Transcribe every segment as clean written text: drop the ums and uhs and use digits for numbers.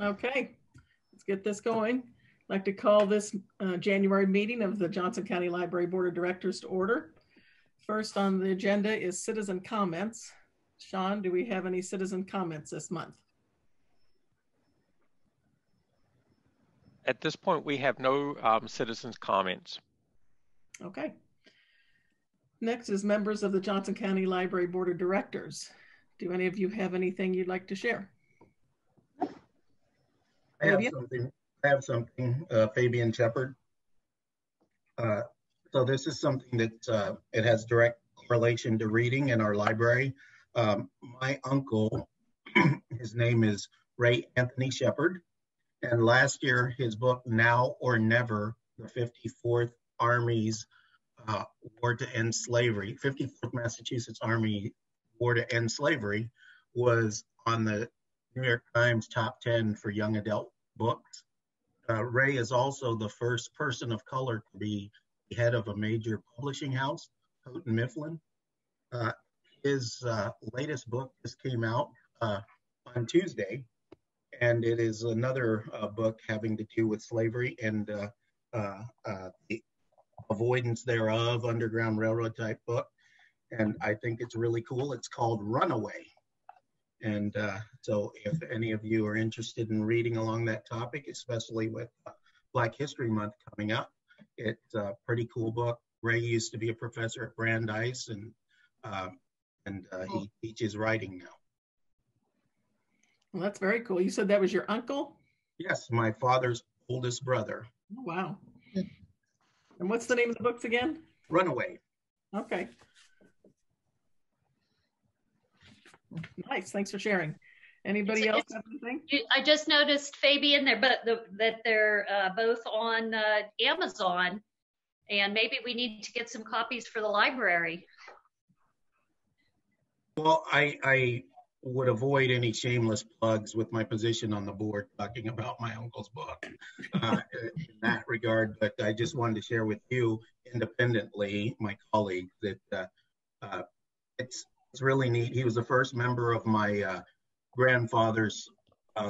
Okay, let's get this going. I'd like to call this January meeting of the Johnson County Library Board of Directors to order. First on the agenda is citizen comments. Sean, do we have any citizen comments this month? At this point, we have no citizens' comments. Okay. Next is members of the Johnson County Library Board of Directors. Do any of you have anything you'd like to share? I have something, Fabian Shepard. So this is something that it has direct correlation to reading in our library. My uncle, his name is Ray Anthony Shepard, and last year his book, Now or Never, the 54th Army's War to End Slavery, 54th Massachusetts Army War to End Slavery, was on the New York Times top 10 for young adult books. Ray is also the first person of color to be head of a major publishing house, Houghton Mifflin. His latest book just came out on Tuesday, and it is another book having to do with slavery and the avoidance thereof, Underground Railroad type book. And I think it's really cool. It's called Runaway. And so if any of you are interested in reading along that topic, especially with Black History Month coming up, it's a pretty cool book. Ray used to be a professor at Brandeis, and he teaches writing now. Well, that's very cool. You said that was your uncle? Yes, my father's oldest brother. Oh, wow. And what's the name of the books again? Runaway. Okay. Nice. Thanks for sharing. Anybody else have anything? I just noticed, Fabian, that they're both on Amazon, and maybe we need to get some copies for the library. Well, I would avoid any shameless plugs with my position on the board talking about my uncle's book in that regard, but I just wanted to share with you independently, my colleague, that it's really neat. He was the first member of my grandfather's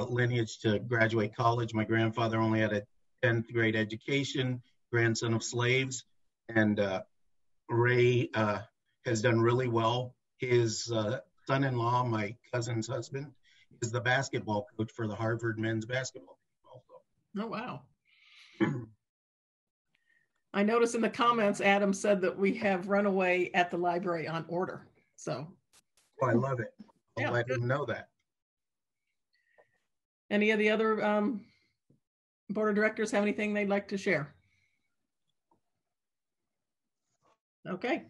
lineage to graduate college. My grandfather only had a 10th grade education, grandson of slaves, and Ray has done really well. His son-in-law, my cousin's husband, is the basketball coach for the Harvard men's basketball team also. Oh, wow. I noticed in the comments, Adam said that we have Runaway at the library on order. So. Oh, I love it. I'll let him know that. Any of the other board of directors have anything they'd like to share? Okay.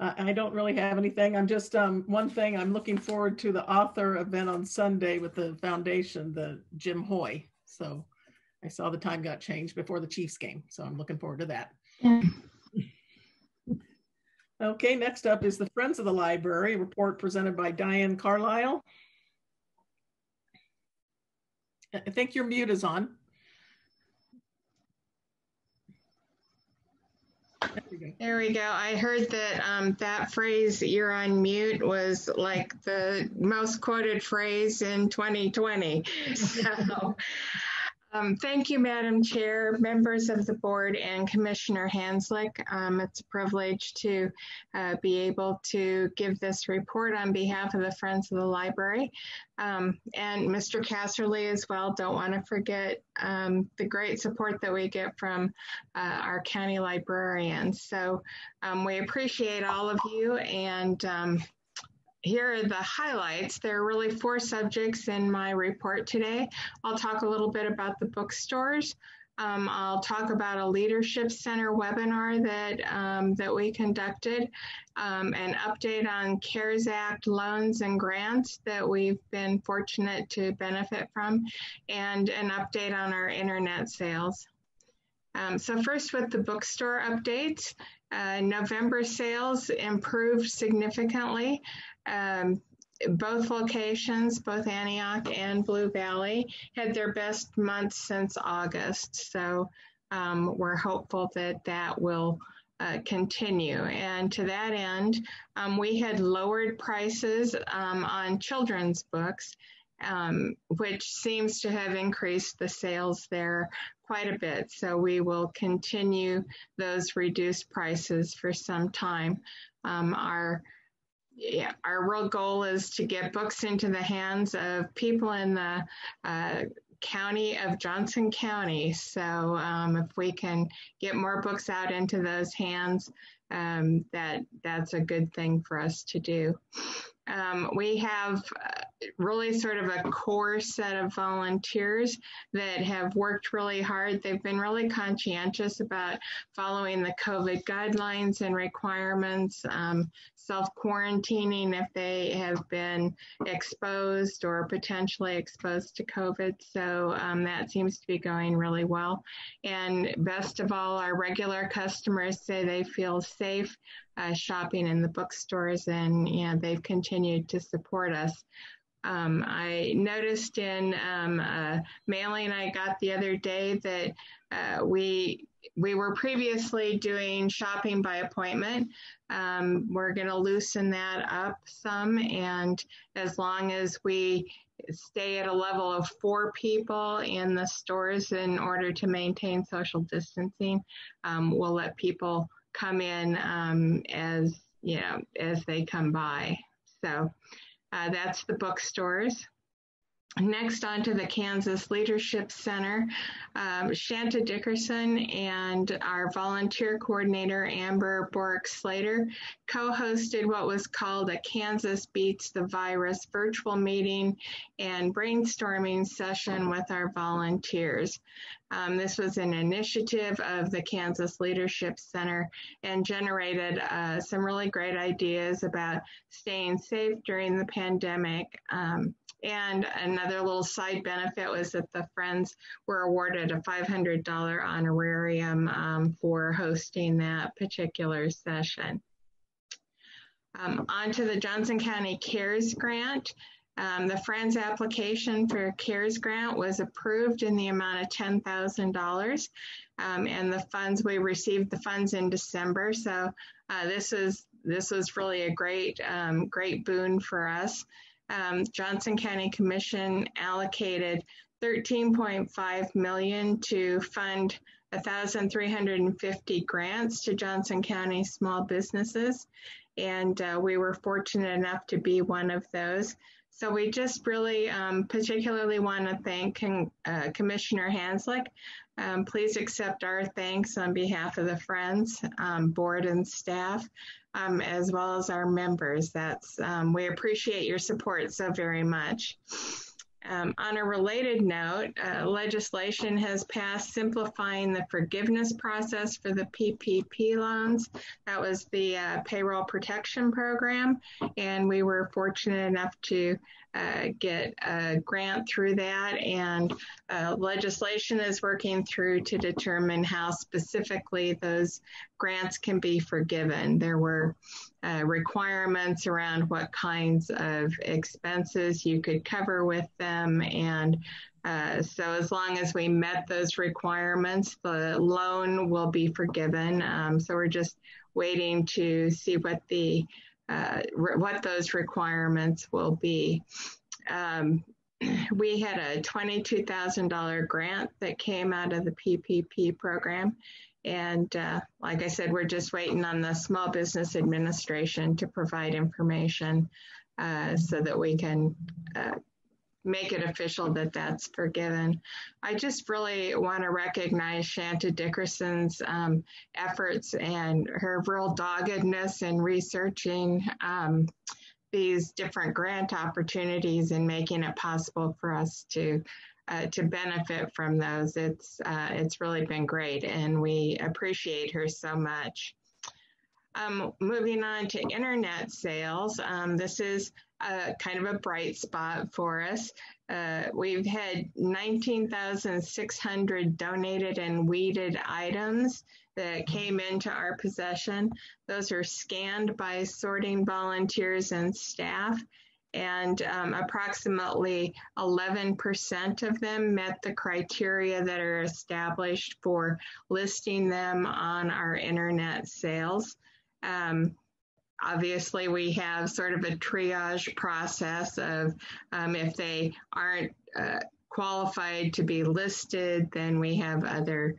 I don't really have anything. I'm just, one thing, I'm looking forward to the author event on Sunday with the foundation, the Jim Hoy. So I saw the time got changed before the Chiefs game. So I'm looking forward to that. Yeah. Okay, next up is the Friends of the Library report presented by Diane Carlisle. I think your mute is on. There we go. I heard that that phrase, "you're on mute," was like the most quoted phrase in 2020. So, thank you, Madam Chair, members of the board, and Commissioner Hanslick. It's a privilege to be able to give this report on behalf of the Friends of the Library. And Mr. Casserly as well. Don't want to forget the great support that we get from our county librarians. So we appreciate all of you, and here are the highlights. There are really 4 subjects in my report today. I'll talk a little bit about the bookstores. I'll talk about a Leadership Center webinar that we conducted, an update on CARES Act loans and grants that we've been fortunate to benefit from, and an update on our internet sales. So first with the bookstore updates, November sales improved significantly. Both locations, both Antioch and Blue Valley, had their best months since August. So we're hopeful that that will continue. And to that end, we had lowered prices on children's books. which seems to have increased the sales there quite a bit. So we will continue those reduced prices for some time. Our real goal is to get books into the hands of people in the county of Johnson County. So if we can get more books out into those hands, that's a good thing for us to do. We have really sort of a core set of volunteers that have worked really hard. They've been really conscientious about following the COVID guidelines and requirements, self-quarantining if they have been exposed or potentially exposed to COVID. So that seems to be going really well. And best of all, our regular customers say they feel safe shopping in the bookstores, and they've continued to support us. I noticed in a mailing I got the other day that we were previously doing shopping by appointment. We're going to loosen that up some, and as long as we stay at a level of 4 people in the stores in order to maintain social distancing, we'll let people come in as they come by. So that's the bookstores. Next, on to the Kansas Leadership Center. Shanta Dickerson and our volunteer coordinator, Amber Bork-Slater, co-hosted what was called a Kansas Beats the Virus virtual meeting and brainstorming session with our volunteers. This was an initiative of the Kansas Leadership Center and generated some really great ideas about staying safe during the pandemic. And another little side benefit was that the Friends were awarded a $500 honorarium for hosting that particular session. On to the Johnson County CARES Grant. The Friends application for CARES Grant was approved in the amount of $10,000, and the funds, we received the funds in December. So this was really a great boon for us. Johnson County Commission allocated $13.5 million to fund 1,350 grants to Johnson County small businesses, and we were fortunate enough to be one of those. So we just really particularly want to thank Commissioner Hanslick. Please accept our thanks on behalf of the Friends, board and staff, as well as our members. We appreciate your support so very much. On a related note, legislation has passed simplifying the forgiveness process for the PPP loans. That was the Payroll Protection Program, and we were fortunate enough to get a grant through that, and legislation is working through to determine how specifically those grants can be forgiven. There were requirements around what kinds of expenses you could cover with them, and so as long as we met those requirements, the loan will be forgiven. So we're just waiting to see what those requirements will be. We had a $22,000 grant that came out of the PPP program. And like I said, we're just waiting on the Small Business Administration to provide information so that we can make it official that that's forgiven. I just really want to recognize Shanta Dickerson's efforts and her real doggedness in researching these different grant opportunities and making it possible for us to benefit from those. It's really been great, and we appreciate her so much. Moving on to internet sales, this is kind of a bright spot for us. We've had 19,600 donated and weeded items that came into our possession. Those are scanned by sorting volunteers and staff, and approximately 11% of them met the criteria that are established for listing them on our internet sales. obviously we have sort of a triage process of if they aren't qualified to be listed, then we have other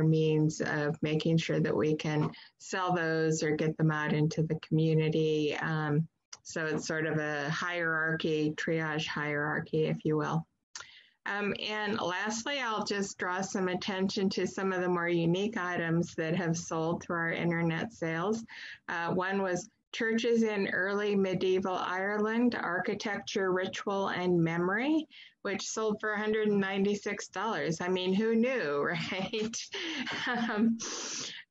means of making sure that we can sell those or get them out into the community. So it's sort of a hierarchy, triage hierarchy, if you will. And lastly, I'll just draw some attention to some of the more unique items that have sold through our internet sales. One was Churches in Early Medieval Ireland, Architecture, Ritual, and Memory, which sold for $196. I mean, who knew, right?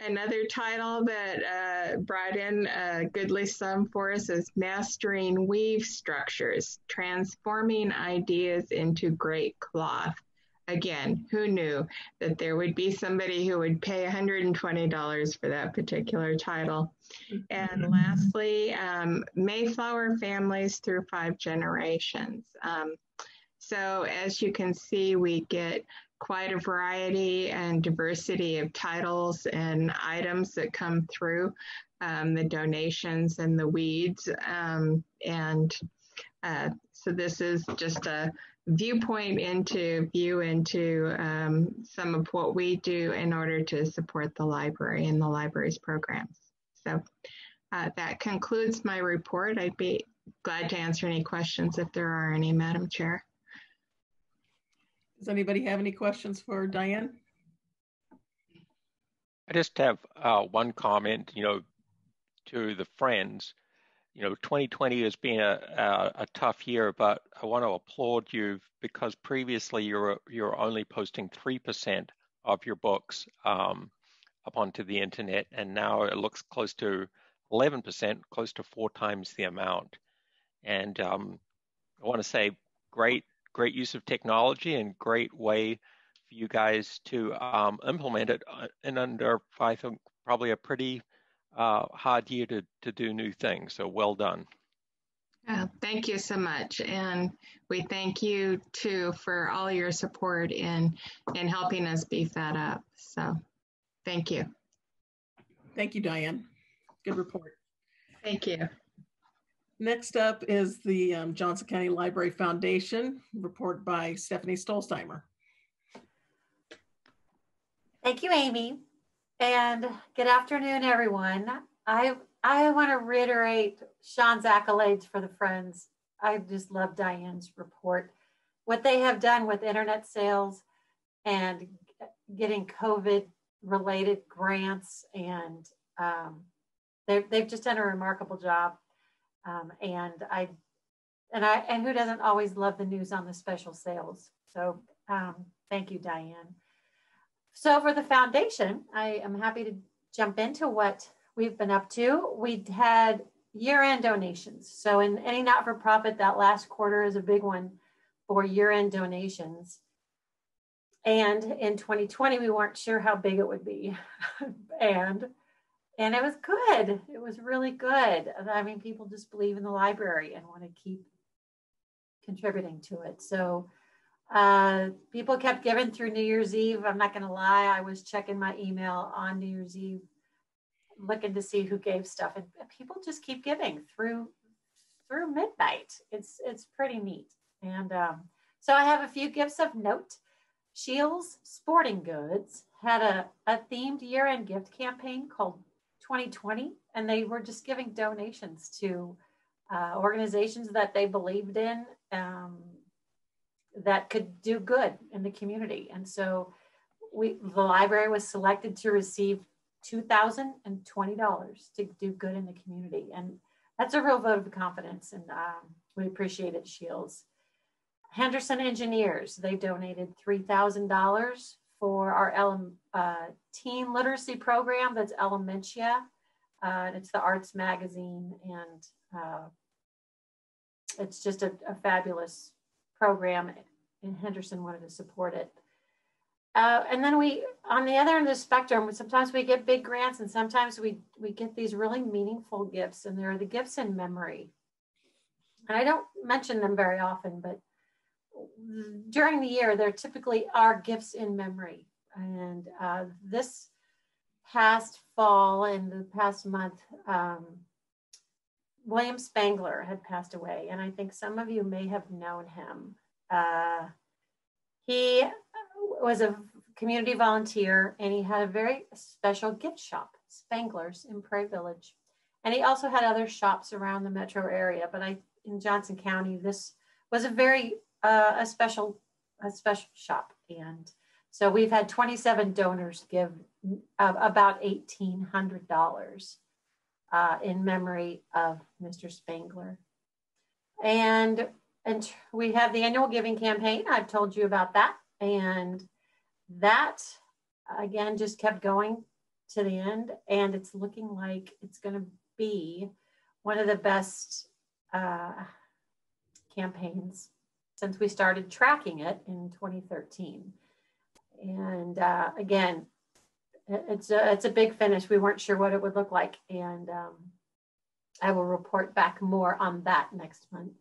Another title that brought in a goodly sum for us is Mastering Weave Structures, Transforming Ideas into Great Cloth. Again, who knew that there would be somebody who would pay $120 for that particular title. And lastly, Mayflower Families Through 5 Generations. So as you can see, we get quite a variety and diversity of titles and items that come through the donations and the weeds. So this is just a viewpoint into some of what we do in order to support the library and the library's programs. So that concludes my report. I'd be glad to answer any questions if there are any, Madam Chair. Does anybody have any questions for Diane? I just have one comment, to the friends. 2020 has been a tough year, but I want to applaud you because previously you're only posting 3% of your books up onto the internet, and now it looks close to 11%, close to 4 times the amount. And I want to say great use of technology and great way for you guys to implement it in under, I think, probably a pretty hard year to do new things. So well done. Thank you so much. And we thank you too for all your support in helping us beef that up. So thank you. Thank you, Diane. Good report. Thank you. Next up is the Johnson County Library Foundation report by Stephanie Stolzheimer. Thank you, Amy. And good afternoon, everyone. I want to reiterate Sean's accolades for the Friends. I just love Diane's report. What they have done with internet sales and getting COVID-related grants, and they've just done a remarkable job. And who doesn't always love the news on the special sales? So thank you, Diane. So for the foundation, I am happy to jump into what we've been up to. We had year-end donations. So in any not-for-profit, that last quarter is a big one for year-end donations. And in 2020, we weren't sure how big it would be. and it was good. It was really good. I mean, people just believe in the library and want to keep contributing to it. So people kept giving through New Year's Eve. I'm not going to lie. I was checking my email on New Year's Eve, looking to see who gave stuff, and people just keep giving through midnight. It's pretty neat. And so I have a few gifts of note. Shields Sporting Goods had a themed year-end gift campaign called 2020, and they were just giving donations to organizations that they believed in, that could do good in the community. And so the library was selected to receive $2,020 to do good in the community. And that's a real vote of confidence, and we appreciate it, Shields. Henderson Engineers, they donated $3,000 for our teen literacy program. That's Elementia. It's the arts magazine, and it's just a fabulous program, and Henderson wanted to support it. And then we, on the other end of the spectrum, sometimes we get big grants, and sometimes we get these really meaningful gifts, and they're the gifts in memory. And I don't mention them very often, but during the year, there typically are gifts in memory. And this past fall and the past month, William Spangler had passed away, and I think some of you may have known him. He was a community volunteer, and he had a very special gift shop, Spangler's, in Prairie Village. And he also had other shops around the metro area, but in Johnson County, this was a very a special shop. And so we've had 27 donors give about $1,800 in memory of Mr. Spangler. And we have the annual giving campaign. I've told you about that. And that, again, just kept going to the end. And it's looking like it's going to be one of the best campaigns since we started tracking it in 2013. And again, it's a big finish. We weren't sure what it would look like. And I will report back more on that next month.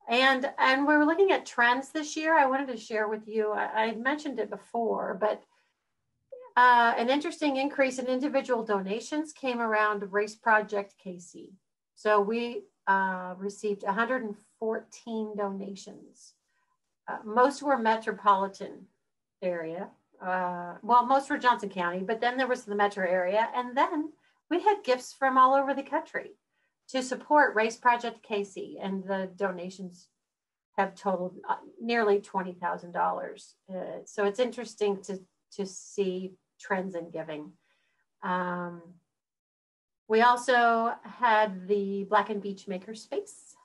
And we were looking at trends this year. I wanted to share with you, I mentioned it before, but an interesting increase in individual donations came around Race Project KC. So we received 114 donations. Most were metropolitan area. Well, most were Johnson County, but then there was the metro area. And then we had gifts from all over the country to support Race Project KC, and the donations have totaled nearly $20,000. So it's interesting to see trends in giving. We also had the Black and Beach Makerspace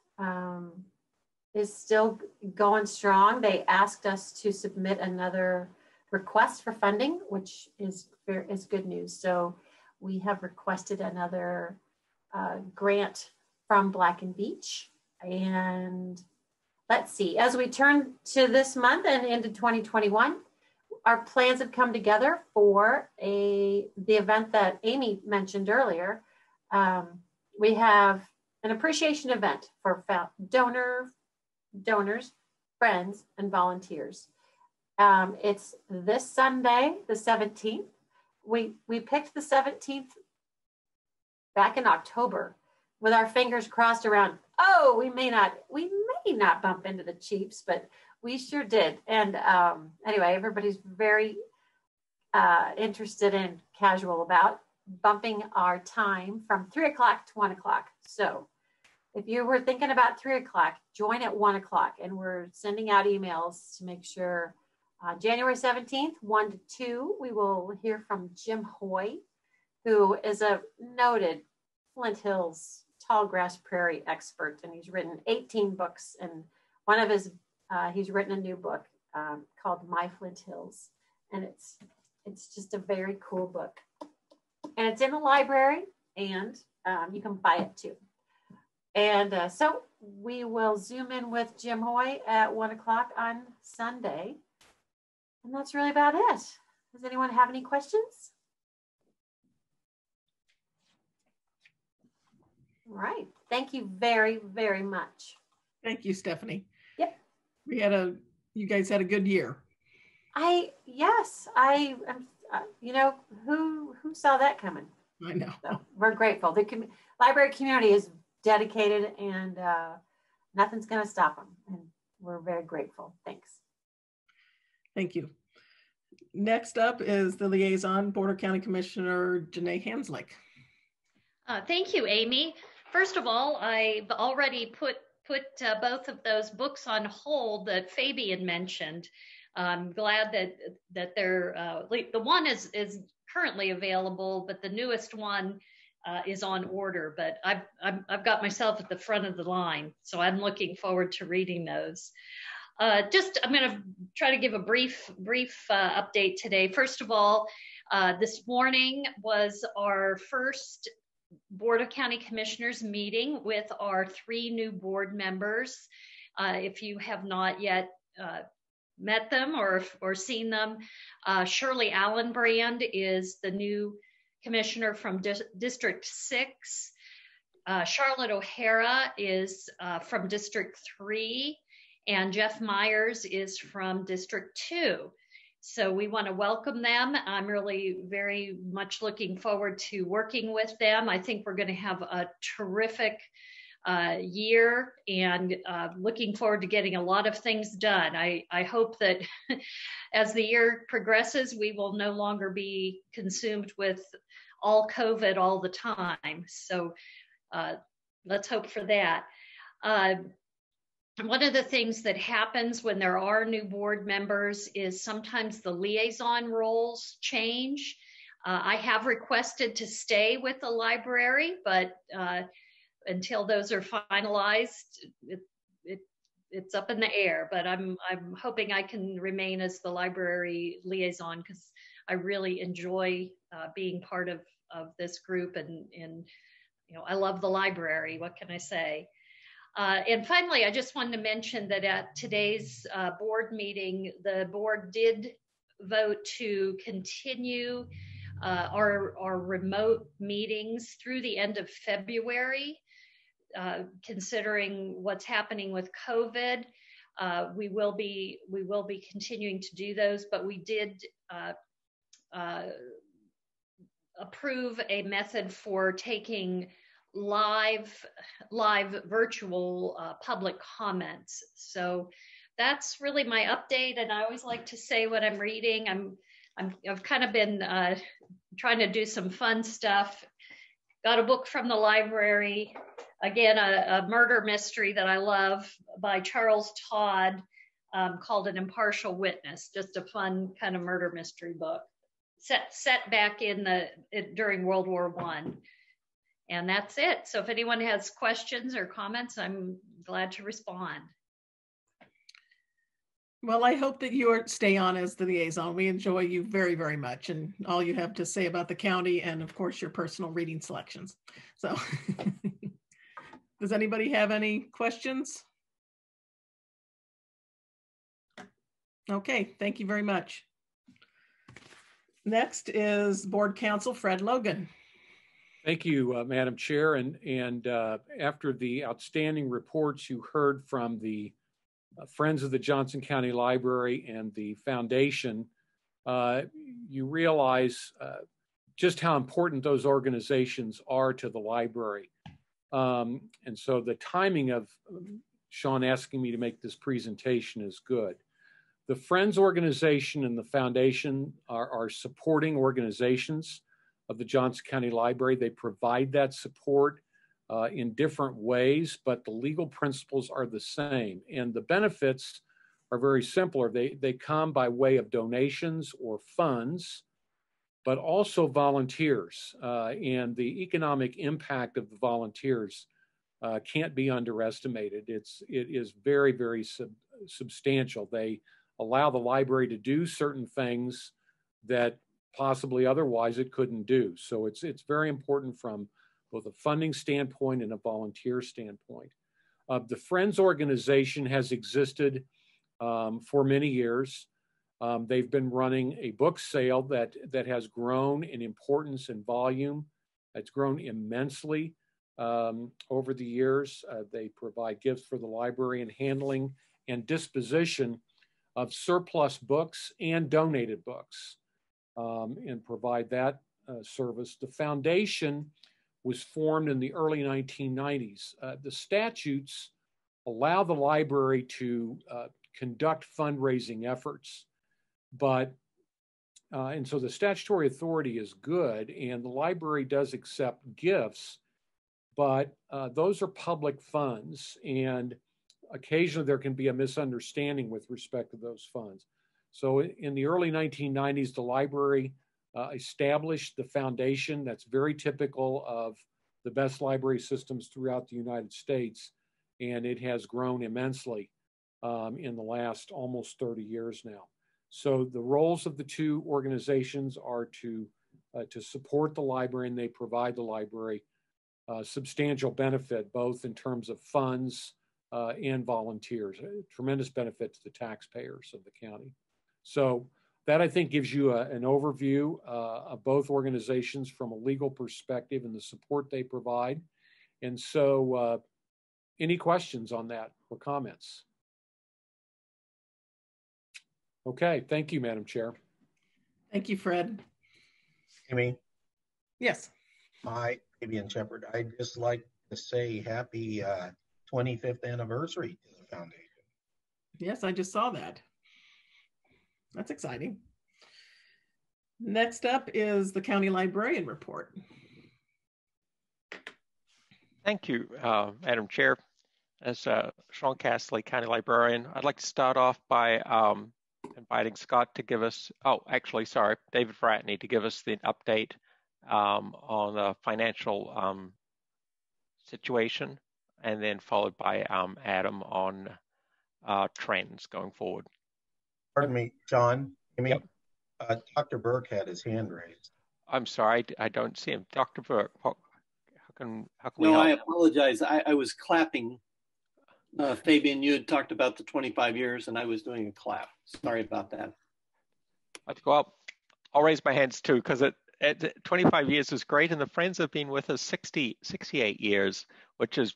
is still going strong. They asked us to submit another request for funding, which is good news. So we have requested another grant from Black and Beach. And let's see, as we turn to this month and into 2021, our plans have come together for the event that Amy mentioned earlier. We have an appreciation event for donors, friends, and volunteers. It's this Sunday, the 17th. We picked the 17th back in October with our fingers crossed around, oh, we may not bump into the Chiefs, but we sure did. And anyway, everybody's very interested and casual about bumping our time from 3 o'clock to 1 o'clock. So if you were thinking about 3 o'clock, join at 1 o'clock. And we're sending out emails to make sure January 17th, 1 to 2, we will hear from Jim Hoy, who is a noted Flint Hills tallgrass prairie expert. And he's written 18 books. And one of his, he's written a new book called My Flint Hills. And it's just a very cool book. And it's in the library, and you can buy it too. And so we will Zoom in with Jim Hoy at 1 o'clock on Sunday. And that's really about it. Does anyone have any questions? All right. Thank you very, very much. Thank you, Stephanie. Yep. You guys had a good year. Yes, you know, who saw that coming? I know. So we're grateful. The library community is dedicated, and nothing's going to stop them. And we're very grateful. Thanks. Thank you. Next up is the liaison, Board County Commissioner Janae Hanslick. Thank you, Amy. First of all, I've already put both of those books on hold that Fabian mentioned. I'm glad that they're the one is currently available, but the newest one is on order. But I've got myself at the front of the line, so I'm looking forward to reading those. I'm going to try to give a brief update today. First of all, this morning was our first Board of County Commissioners meeting with our 3 new board members. If you have not yet met them or seen them, Shirley Allenbrand is the new commissioner from District 6. Charlotte O'Hara is from District 3, and Jeff Myers is from District 2. So we want to welcome them. I'm really very much looking forward to working with them. I think we're going to have a terrific year, and looking forward to getting a lot of things done. I hope that as the year progresses, we will no longer be consumed with all COVID all the time. So let's hope for that. One of the things that happens when there are new board members is sometimes the liaison roles change. I have requested to stay with the library, but until those are finalized, it's up in the air. But I'm hoping I can remain as the library liaison, because I really enjoy being part of this group, and I love the library. What can I say? And finally, I just wanted to mention that at today's board meeting, the board did vote to continue our remote meetings through the end of February, considering what's happening with COVID. We will be continuing to do those, but we did approve a method for taking live virtual public comments. So that's really my update. And I always like to say what I'm reading. I've kind of been trying to do some fun stuff. Got a book from the library, again, a murder mystery that I love by Charles Todd, called An Impartial Witness. Just a fun kind of murder mystery book set back during World War I. And that's it. So if anyone has questions or comments, I'm glad to respond. Well, I hope that you stay on as the liaison. We enjoy you very, very much, and all you have to say about the county, and of course your personal reading selections. So does anybody have any questions? Okay, thank you very much. Next is Board Counsel Fred Logan. Thank you, Madam Chair. And after the outstanding reports you heard from the Friends of the Johnson County Library and the Foundation, you realize just how important those organizations are to the library. And so the timing of Sean asking me to make this presentation is good. The Friends organization and the Foundation are supporting organizations of the Johnson County Library. They provide that support in different ways, but the legal principles are the same. And the benefits are very similar. They come by way of donations or funds, but also volunteers. And the economic impact of the volunteers can't be underestimated. It is very, very substantial. They allow the library to do certain things that possibly otherwise it couldn't do. So it's very important from both a funding standpoint and a volunteer standpoint. The Friends organization has existed for many years. They've been running a book sale that has grown in importance and volume. It's grown immensely over the years. They provide gifts for the library and handling and disposition of surplus books and donated books, and provide that service. The foundation was formed in the early 1990s. The statutes allow the library to conduct fundraising efforts, and so the statutory authority is good, and the library does accept gifts, but those are public funds, and occasionally there can be a misunderstanding with respect to those funds. So in the early 1990s, the library established the foundation. That's very typical of the best library systems throughout the United States, and it has grown immensely in the last almost 30 years now. So the roles of the two organizations are to support the library, and they provide the library substantial benefit, both in terms of funds and volunteers, a tremendous benefit to the taxpayers of the county. So that, I think, gives you an overview of both organizations from a legal perspective and the support they provide. And so any questions on that or comments? Okay, thank you, Madam Chair. Thank you, Fred. Amy? Yes. Hi, Fabian Shepard. I'd just like to say happy 25th anniversary to the foundation. Yes, I just saw that. That's exciting. Next up is the county librarian report. Thank you, Madam Chair. As Sean Castley, County Librarian, I'd like to start off by inviting Scott to give us, David Fratney to give us the update on the financial situation, and then followed by Adam on trends going forward. Pardon me, Sean. Yep. Dr. Burke had his hand raised. I'm sorry, I don't see him. Dr. Burke, how can we No, help? I apologize. I was clapping. Fabian, you had talked about the 25 years and I was doing a clap. Sorry about that. Well, I'll raise my hands too, because at 25 years is great, and the Friends have been with us 68 years, which is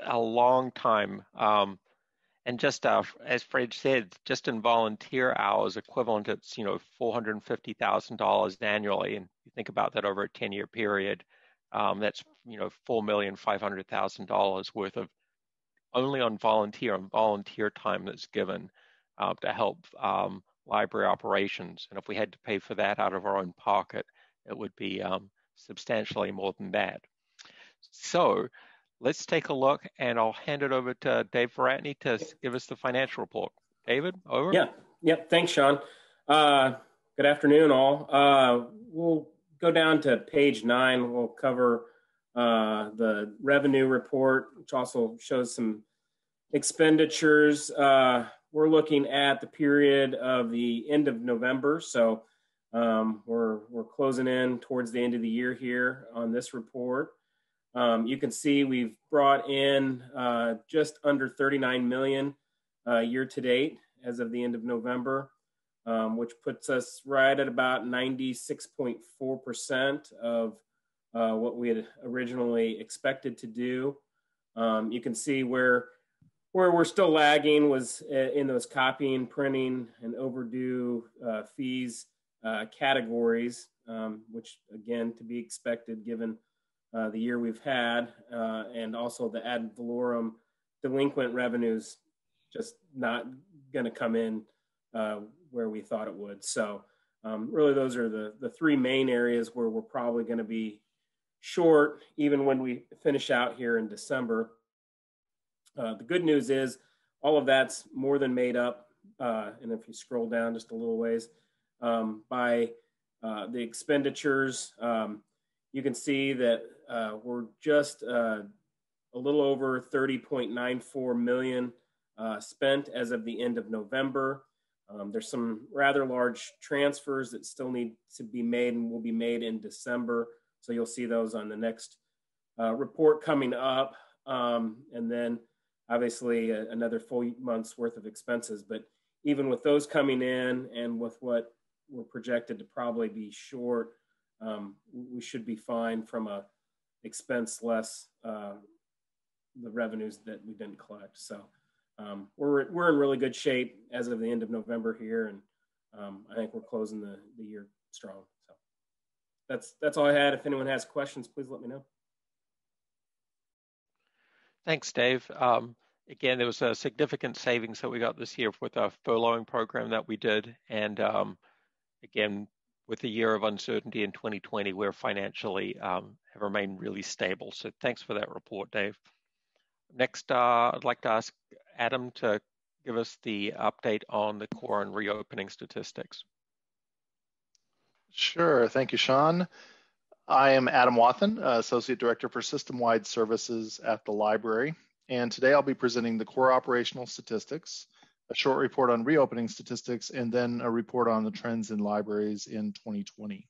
a long time. And just as Fred said, just in volunteer hours equivalent, it's $450,000 annually, and you think about that over a 10-year period, that's $4,500,000 worth of only on volunteer time that's given to help library operations. And if we had to pay for that out of our own pocket, it would be substantially more than that. So let's take a look, and I'll hand it over to Dave Fratney to give us the financial report. David, over. Yeah. Yep. Thanks, Sean. Good afternoon, all. We'll go down to page 9. We'll cover the revenue report, which also shows some expenditures. We're looking at the period of the end of November, so we're closing in towards the end of the year here on this report. You can see we've brought in just under 39 million year to date as of the end of November, which puts us right at about 96.4% of what we had originally expected to do. You can see where we're still lagging was in those copying, printing, and overdue fees categories, which again, to be expected given the year we've had, and also the ad valorem delinquent revenues just not going to come in where we thought it would. So really those are the three main areas where we're probably going to be short even when we finish out here in December. The good news is all of that's more than made up, and if you scroll down just a little ways, by the expenditures. You can see that we're just a little over 30.94 million spent as of the end of November. There's some rather large transfers that still need to be made and will be made in December. So you'll see those on the next report coming up. And then obviously another full month's worth of expenses. But even with those coming in and with what we're projected to probably be short, we should be fine from a expense less the revenues that we didn't collect. So we're in really good shape as of the end of November here, and I think we're closing the year strong. So that's all I had. If anyone has questions, please let me know. Thanks, Dave. Again, there was a significant savings that we got this year with our furloughing program that we did, and again, with the year of uncertainty in 2020, we're financially have remained really stable. So thanks for that report, Dave. Next, I'd like to ask Adam to give us the update on the core and reopening statistics. Sure, thank you, Sean. I am Adam Wathen, Associate Director for System-Wide Services at the library. And today I'll be presenting the core operational statistics, a short report on reopening statistics, and then a report on the trends in libraries in 2020.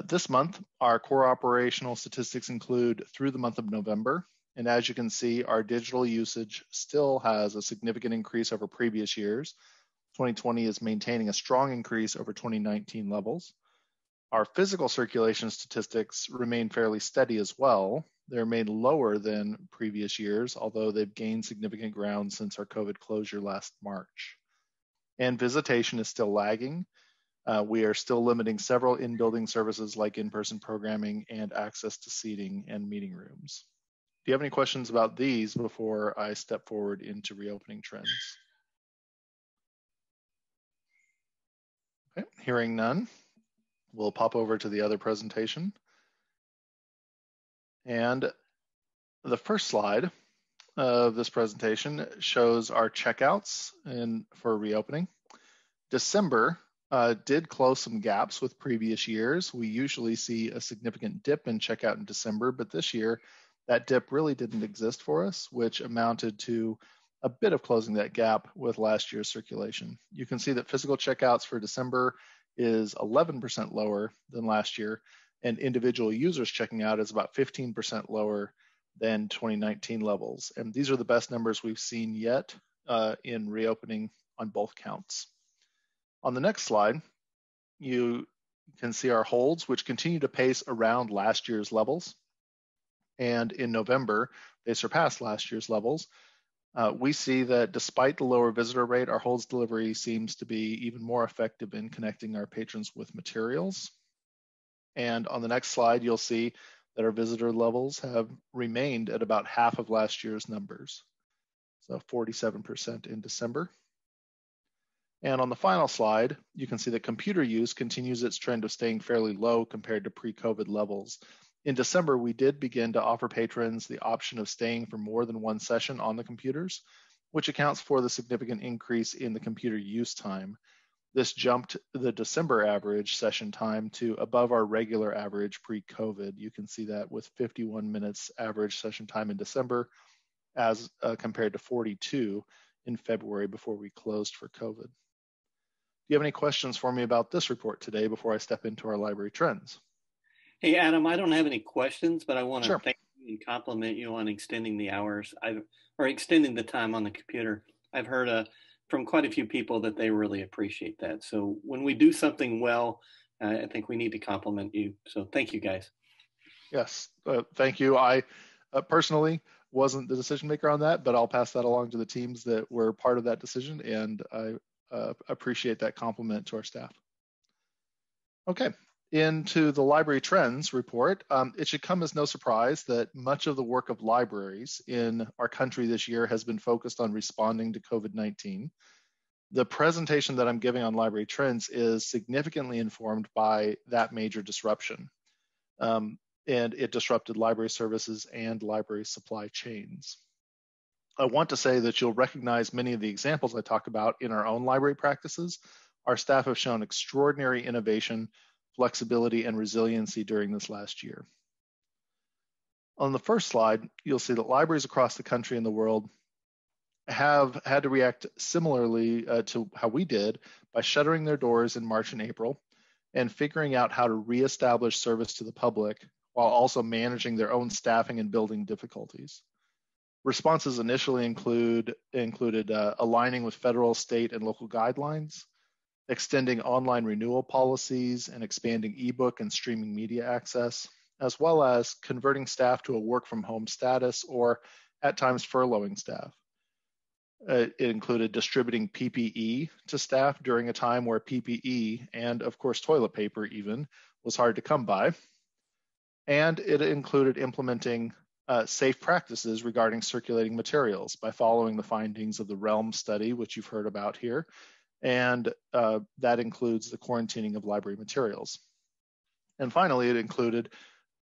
This month, our core operational statistics include through the month of November. And as you can see, our digital usage still has a significant increase over previous years. 2020 is maintaining a strong increase over 2019 levels. Our physical circulation statistics remain fairly steady as well. They remain lower than previous years, although they've gained significant ground since our COVID closure last March. And visitation is still lagging. We are still limiting several in-building services like in-person programming and access to seating and meeting rooms. Do you have any questions about these before I step forward into reopening trends? Okay, hearing none, we'll pop over to the other presentation. And the first slide of this presentation shows our checkouts for reopening. December did close some gaps with previous years. We usually see a significant dip in checkout in December, but this year that dip really didn't exist for us, which amounted to a bit of closing that gap with last year's circulation. You can see that physical checkouts for December is 11% lower than last year, and individual users checking out is about 15% lower than 2019 levels. And these are the best numbers we've seen yet in reopening on both counts. On the next slide, you can see our holds, which continue to pace around last year's levels. And in November, they surpassed last year's levels. We see that despite the lower visitor rate, our holds delivery seems to be even more effective in connecting our patrons with materials. And on the next slide, you'll see that our visitor levels have remained at about half of last year's numbers. So 47% in December. And on the final slide, you can see that computer use continues its trend of staying fairly low compared to pre-COVID levels. In December, we did begin to offer patrons the option of staying for more than one session on the computers, which accounts for the significant increase in the computer use time. This jumped the December average session time to above our regular average pre-COVID. You can see that with 51 minutes average session time in December as compared to 42 in February before we closed for COVID. Do you have any questions for me about this report today before I step into our library trends? Hey, Adam, I don't have any questions, but I want to Sure. thank you and compliment you on extending the hours or extending the time on the computer. I've heard from quite a few people that they really appreciate that. So when we do something well, I think we need to compliment you. So thank you, guys. Yes, thank you. I personally wasn't the decision maker on that, but I'll pass that along to the teams that were part of that decision, and I appreciate that compliment to our staff. Okay, into the library trends report. It should come as no surprise that much of the work of libraries in our country this year has been focused on responding to COVID-19. The presentation that I'm giving on library trends is significantly informed by that major disruption. And it disrupted library services and library supply chains. I want to say that you'll recognize many of the examples I talk about in our own library practices. Our staff have shown extraordinary innovation, flexibility, and resiliency during this last year. On the first slide, you'll see that libraries across the country and the world have had to react similarly to how we did by shuttering their doors in March and April and figuring out how to reestablish service to the public while also managing their own staffing and building difficulties. Responses initially included aligning with federal, state, and local guidelines, extending online renewal policies, and expanding ebook and streaming media access, as well as converting staff to a work-from-home status or, at times, furloughing staff. It included distributing PPE to staff during a time where PPE, and of course toilet paper even, was hard to come by. And it included implementing safe practices regarding circulating materials by following the findings of the REALM study, which you've heard about here. And that includes the quarantining of library materials. And finally, it included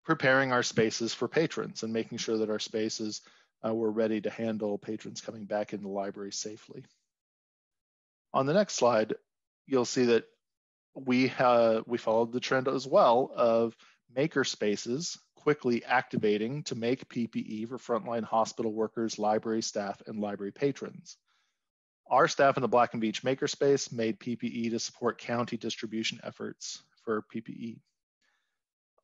preparing our spaces for patrons and making sure that our spaces were ready to handle patrons coming back in the library safely. On the next slide, you'll see that we followed the trend as well of maker spaces quickly activating to make PPE for frontline hospital workers, library staff, and library patrons. Our staff in the Black and Beach Makerspace made PPE to support county distribution efforts for PPE.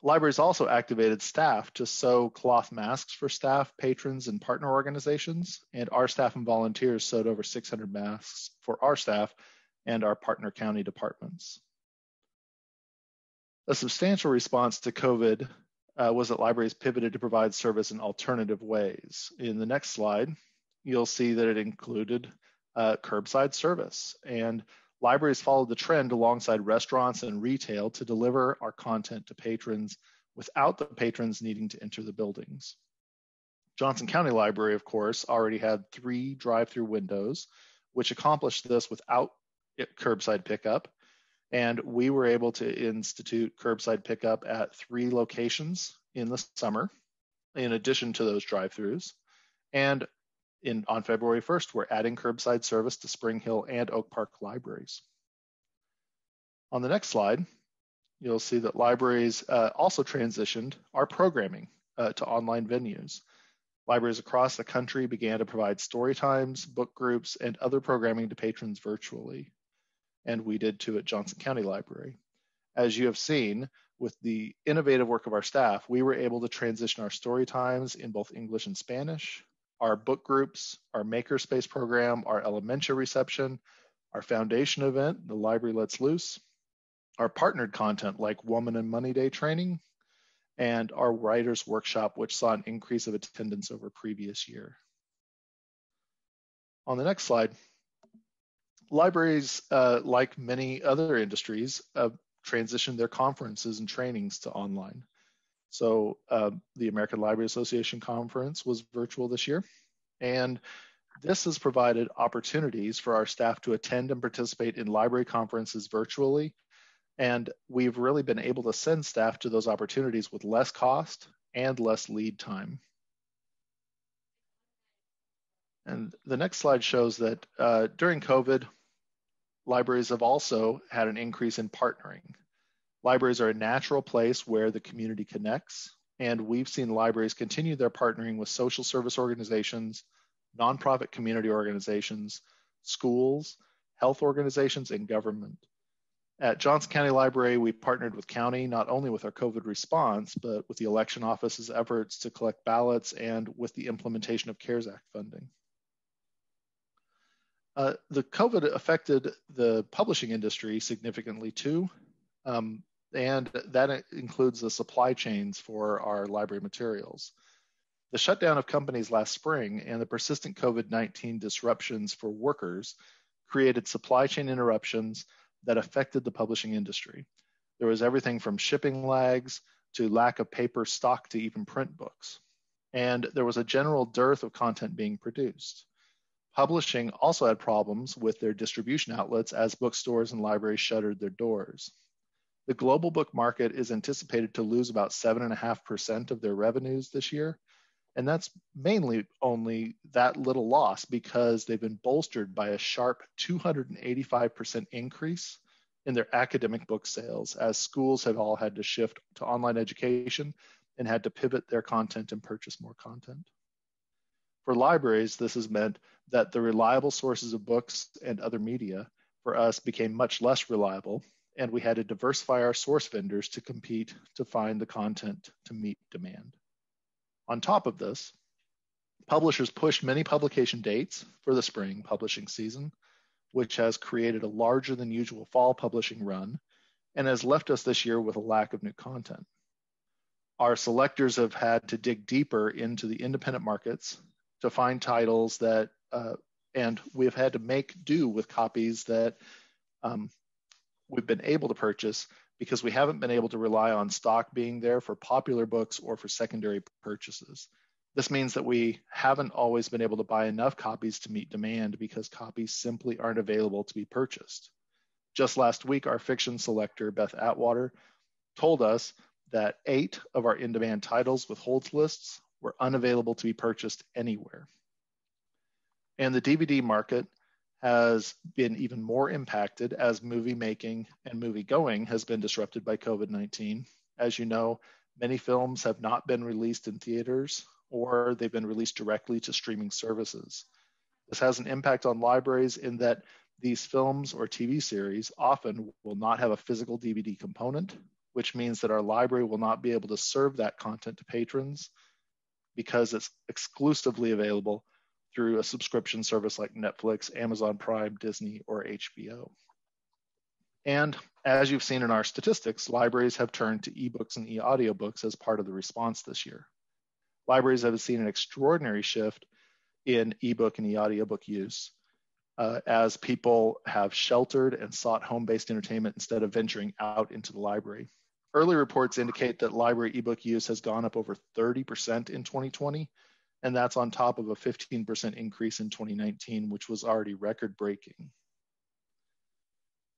Libraries also activated staff to sew cloth masks for staff, patrons, and partner organizations, and our staff and volunteers sewed over 600 masks for our staff and our partner county departments. A substantial response to COVID was that libraries pivoted to provide service in alternative ways. In the next slide, you'll see that it included curbside service, and libraries followed the trend alongside restaurants and retail to deliver our content to patrons without the patrons needing to enter the buildings. Johnson County Library, of course, already had 3 drive-through windows, which accomplished this without curbside pickup. And we were able to institute curbside pickup at 3 locations in the summer, in addition to those drive-throughs. And on February 1st, we're adding curbside service to Spring Hill and Oak Park libraries. On the next slide, you'll see that libraries also transitioned our programming to online venues. Libraries across the country began to provide story times, book groups, and other programming to patrons virtually. And we did too at Johnson County Library. As you have seen, with the innovative work of our staff, we were able to transition our story times in both English and Spanish, our book groups, our makerspace program, our elementia reception, our foundation event, the Library Lets Loose, our partnered content like Woman and Money Day training, and our writers workshop, which saw an increase of attendance over previous year. On the next slide, libraries, like many other industries, transitioned their conferences and trainings to online. So the American Library Association conference was virtual this year, and this has provided opportunities for our staff to attend and participate in library conferences virtually. And we've really been able to send staff to those opportunities with less cost and less lead time. And the next slide shows that during COVID, libraries have also had an increase in partnering. Libraries are a natural place where the community connects, and we've seen libraries continue their partnering with social service organizations, nonprofit community organizations, schools, health organizations, and government. At Johnson County Library, we partnered with county not only with our COVID response, but with the election office's efforts to collect ballots and with the implementation of CARES Act funding. The COVID affected the publishing industry significantly too, and that includes the supply chains for our library materials. The shutdown of companies last spring and the persistent COVID-19 disruptions for workers created supply chain interruptions that affected the publishing industry. There was everything from shipping lags to lack of paper stock to even print books. And there was a general dearth of content being produced. Publishing also had problems with their distribution outlets as bookstores and libraries shuttered their doors. The global book market is anticipated to lose about 7.5% of their revenues this year. And that's mainly only that little loss because they've been bolstered by a sharp 285% increase in their academic book sales as schools have all had to shift to online education and had to pivot their content and purchase more content. For libraries, this has meant that the reliable sources of books and other media for us became much less reliable, and we had to diversify our source vendors to compete to find the content to meet demand. On top of this, publishers pushed many publication dates for the spring publishing season, which has created a larger than usual fall publishing run and has left us this year with a lack of new content. Our selectors have had to dig deeper into the independent markets to find titles that, and we've had to make do with copies that we've been able to purchase because we haven't been able to rely on stock being there for popular books or for secondary purchases. This means that we haven't always been able to buy enough copies to meet demand because copies simply aren't available to be purchased. Just last week, our fiction selector, Beth Atwater, told us that 8 of our in-demand titles with holds lists were unavailable to be purchased anywhere. And the DVD market has been even more impacted as movie making and movie going has been disrupted by COVID-19. As you know, many films have not been released in theaters or they've been released directly to streaming services. This has an impact on libraries in that these films or TV series often will not have a physical DVD component, which means that our library will not be able to serve that content to patrons because it's exclusively available through a subscription service like Netflix, Amazon Prime, Disney, or HBO. And as you've seen in our statistics, libraries have turned to ebooks and e-audiobooks as part of the response this year. Libraries have seen an extraordinary shift in ebook and e-audiobook use as people have sheltered and sought home-based entertainment instead of venturing out into the library. Early reports indicate that library ebook use has gone up over 30% in 2020, and that's on top of a 15% increase in 2019, which was already record-breaking.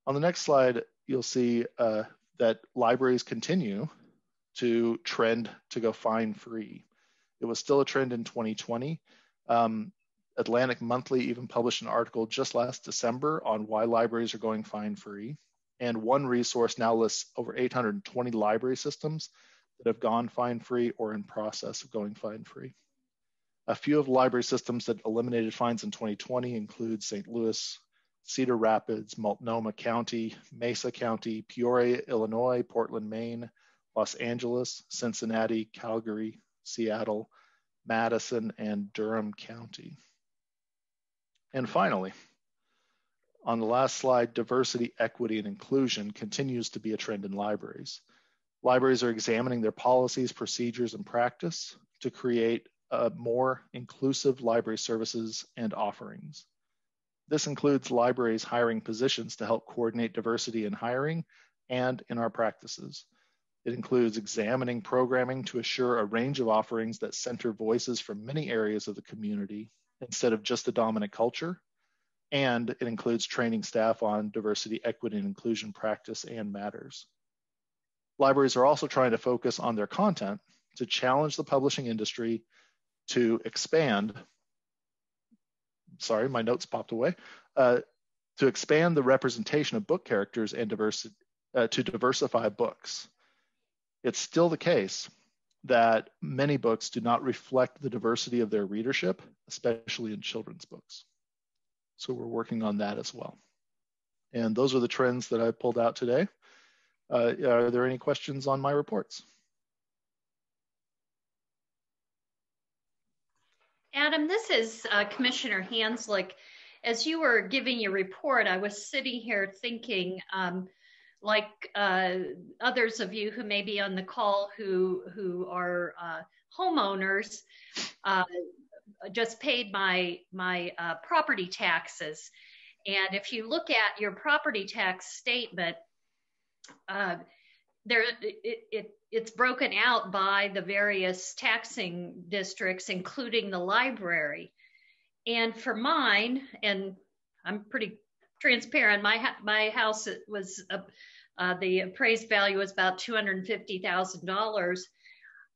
On the next slide, you'll see that libraries continue to trend to go fine-free. It was still a trend in 2020. Atlantic Monthly even published an article just last December on why libraries are going fine-free. And one resource now lists over 820 library systems that have gone fine-free or in process of going fine-free. A few of the library systems that eliminated fines in 2020 include St. Louis, Cedar Rapids, Multnomah County, Mesa County, Peoria, Illinois, Portland, Maine, Los Angeles, Cincinnati, Calgary, Seattle, Madison, and Durham County. And finally, on the last slide, diversity, equity, and inclusion continues to be a trend in libraries. Libraries are examining their policies, procedures, and practice to create more inclusive library services and offerings. This includes libraries hiring positions to help coordinate diversity in hiring and in our practices. It includes examining programming to assure a range of offerings that center voices from many areas of the community instead of just the dominant culture. And it includes training staff on diversity, equity, and inclusion practice and matters. Libraries are also trying to focus on their content to challenge the publishing industry to expand, sorry, my notes popped away, to expand the representation of book characters and to diversify books. It's still the case that many books do not reflect the diversity of their readership, especially in children's books. So we're working on that as well. And those are the trends that I pulled out today. Are there any questions on my reports? Adam, this is Commissioner Hanslick. As you were giving your report, I was sitting here thinking, like others of you who may be on the call who are homeowners, just paid my property taxes. And if you look at your property tax statement, it's broken out by the various taxing districts, including the library. And for mine, and I'm pretty transparent, my house was the appraised value was about $250,000.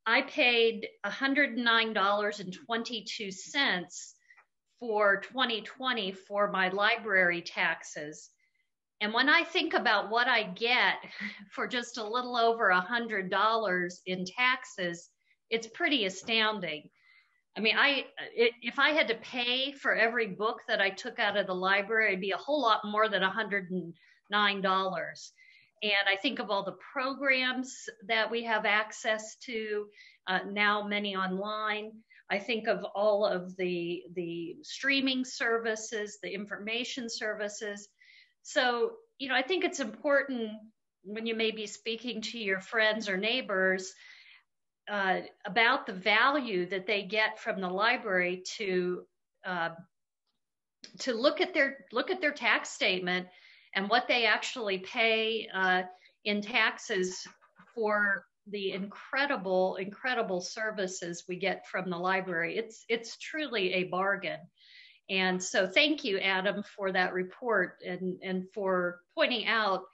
I paid $109.22 for 2020 for my library taxes. And when I think about what I get for just a little over $100 in taxes, it's pretty astounding. I mean, if I had to pay for every book that I took out of the library, it'd be a whole lot more than $109. And I think of all the programs that we have access to, now many online. I think of all of the streaming services, the information services. So, you know, I think it's important when you may be speaking to your friends or neighbors about the value that they get from the library to look at their tax statement and what they actually pay in taxes for the incredible services we get from the library. It's truly a bargain. And so thank you, Adam, for that report and for pointing out,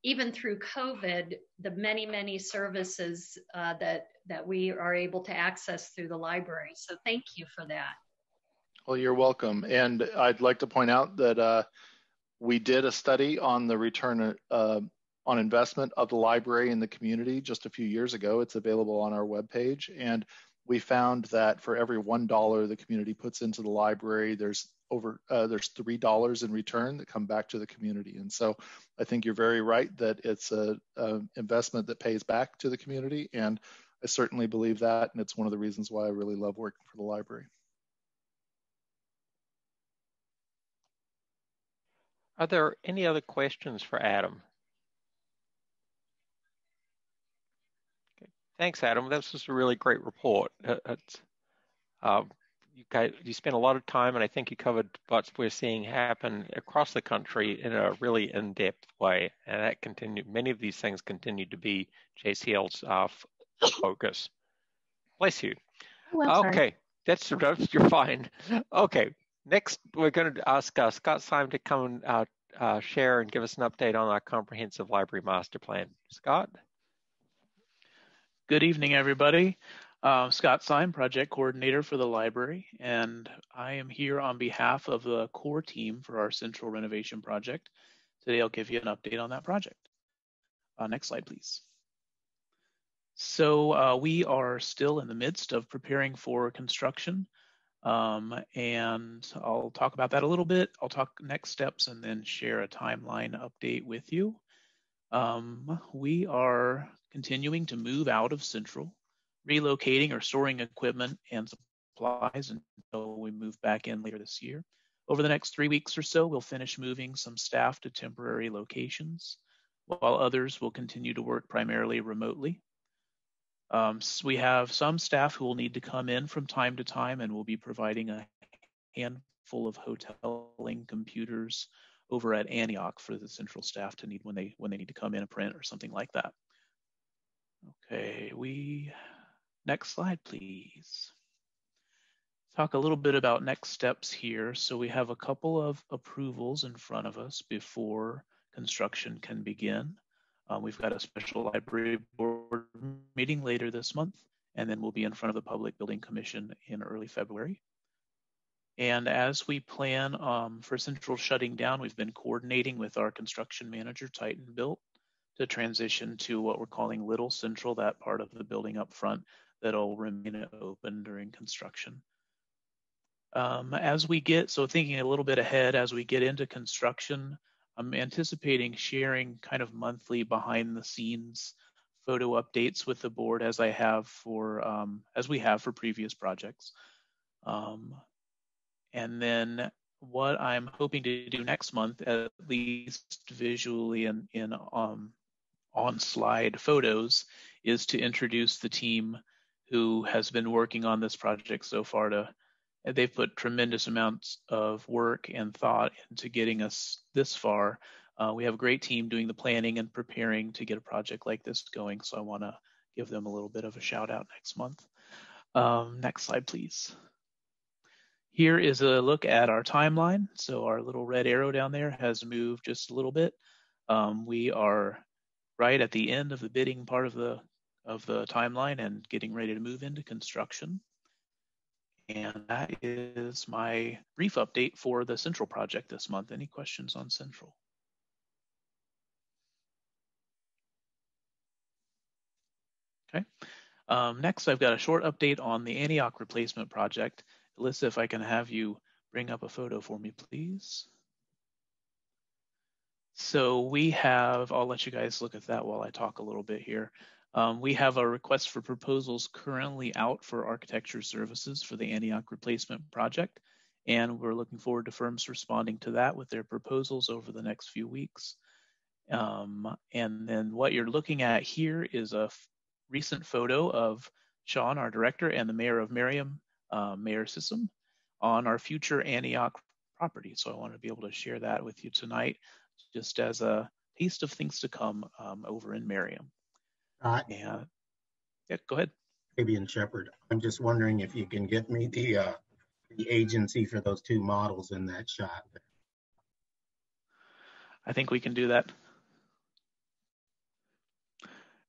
even through COVID, the many services that we are able to access through the library. So thank you for that. Well, you're welcome. And I'd like to point out that we did a study on the return on investment of the library in the community just a few years ago. It's available on our webpage. And we found that for every $1 the community puts into the library, there's $3 in return that come back to the community. And so I think you're very right that it's a investment that pays back to the community. And I certainly believe that. And it's one of the reasons why I really love working for the library. Are there any other questions for Adam? Okay. Thanks, Adam. This was a really great report. You spent a lot of time, and I think you covered what we're seeing happen across the country in a really in-depth way. And that many of these things continue to be JCL's focus. Bless you. Well, okay. you're fine. Okay, next we're going to ask Scott Syme to come and share and give us an update on our comprehensive library master plan. Scott? Good evening, everybody. Scott Syme, project coordinator for the library, and I am here on behalf of the core team for our central renovation project. Today I'll give you an update on that project. Next slide, please. So we are still in the midst of preparing for construction, and I'll talk about that a little bit. I'll talk next steps and then share a timeline update with you. We are continuing to move out of Central, relocating or storing equipment and supplies until we move back in later this year. Over the next 3 weeks or so, we'll finish moving some staff to temporary locations, while others will continue to work primarily remotely. So we have some staff who will need to come in from time to time, and we'll be providing a handful of hoteling computers over at Antioch for the central staff to need when they need to come in and print or something like that. Okay, next slide, please. Talk a little bit about next steps here. So we have a couple of approvals in front of us before construction can begin. We've got a special library board meeting later this month, and then we'll be in front of the Public Building Commission in early February. And as we plan for Central shutting down, we've been coordinating with our construction manager, Titan Built, to transition to what we're calling Little Central, that part of the building up front that'll remain open during construction. So thinking a little bit ahead, as we get into construction, I'm anticipating sharing kind of monthly behind the scenes photo updates with the board as we have for previous projects. And then what I'm hoping to do next month, at least visually in on slide photos, is to introduce the team who has been working on this project so far. They've put tremendous amounts of work and thought into getting us this far. We have a great team doing the planning and preparing to get a project like this going, so I want to give them a little bit of a shout out next month. Next slide, please. Here is a look at our timeline. So our little red arrow down there has moved just a little bit. We are right at the end of the bidding part of the timeline and getting ready to move into construction. And that is my brief update for the Central project this month. Any questions on Central? Okay. Next, I've got a short update on the Antioch replacement project. Alyssa, if I can have you bring up a photo for me, please. So I'll let you guys look at that while I talk a little bit here. We have a request for proposals currently out for architecture services for the Antioch replacement project, and we're looking forward to firms responding to that with their proposals over the next few weeks. And then what you're looking at here is a recent photo of Sean, our director, and the mayor of Merriam, Mayor Sissom, on our future Antioch property. So I wanted to be able to share that with you tonight, just as a taste of things to come over in Merriam. Yeah, go ahead. Fabian Shepherd. I'm just wondering if you can get me the agency for those two models in that shot. I think we can do that.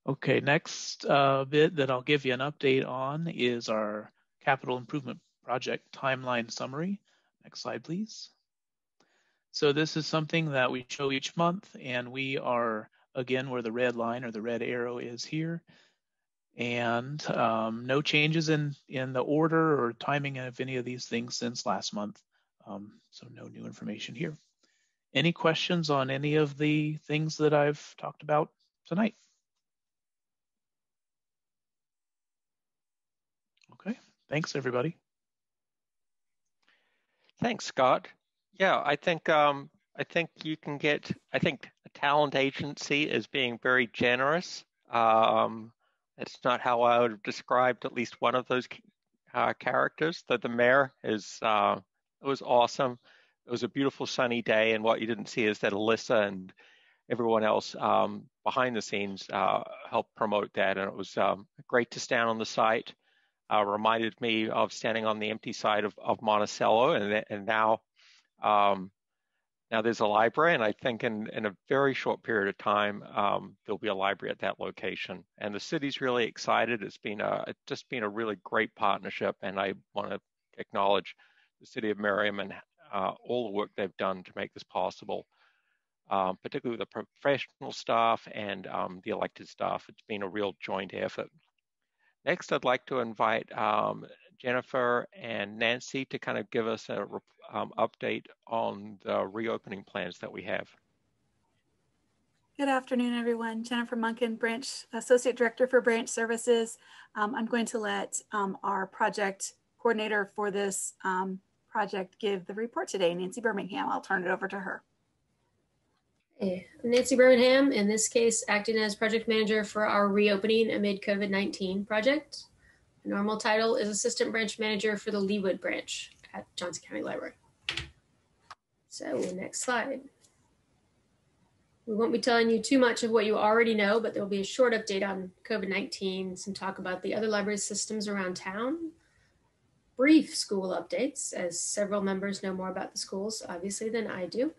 Okay, next bit that I'll give you an update on is our capital improvement project timeline summary. Next slide, please. So this is something that we show each month, and we are, again, where the red line or the red arrow is here. And no changes in the order or timing of any of these things since last month. So no new information here. Any questions on any of the things that I've talked about tonight? Okay, thanks everybody. Thanks, Scott. Yeah, I think you can get. I think a talent agency is being very generous. It's not how I would have described at least one of those characters. The mayor is. It was awesome. It was a beautiful sunny day, and what you didn't see is that Alyssa and everyone else behind the scenes helped promote that, and it was great to stand on the site reminded me of standing on the empty side of Monticello, and now now there's a library, and I think in a very short period of time there'll be a library at that location. And the city's really excited. It's just been a really great partnership, and I want to acknowledge the City of Merriam and all the work they've done to make this possible, particularly the professional staff and the elected staff. It's been a real joint effort. Next, I'd like to invite Jennifer and Nancy to kind of give us an update on the reopening plans that we have. Good afternoon, everyone. Jennifer Munkin, Associate Director for Branch Services. I'm going to let our project coordinator for this project give the report today, Nancy Birmingham. I'll turn it over to her. Hey, I'm Nancy Birmingham, in this case, acting as project manager for our reopening amid COVID-19 project. The normal title is Assistant Branch Manager for the Leawood branch at Johnson County Library. So next slide. We won't be telling you too much of what you already know, but there will be a short update on COVID-19, some talk about the other library systems around town, brief school updates, as several members know more about the schools, obviously, than I do.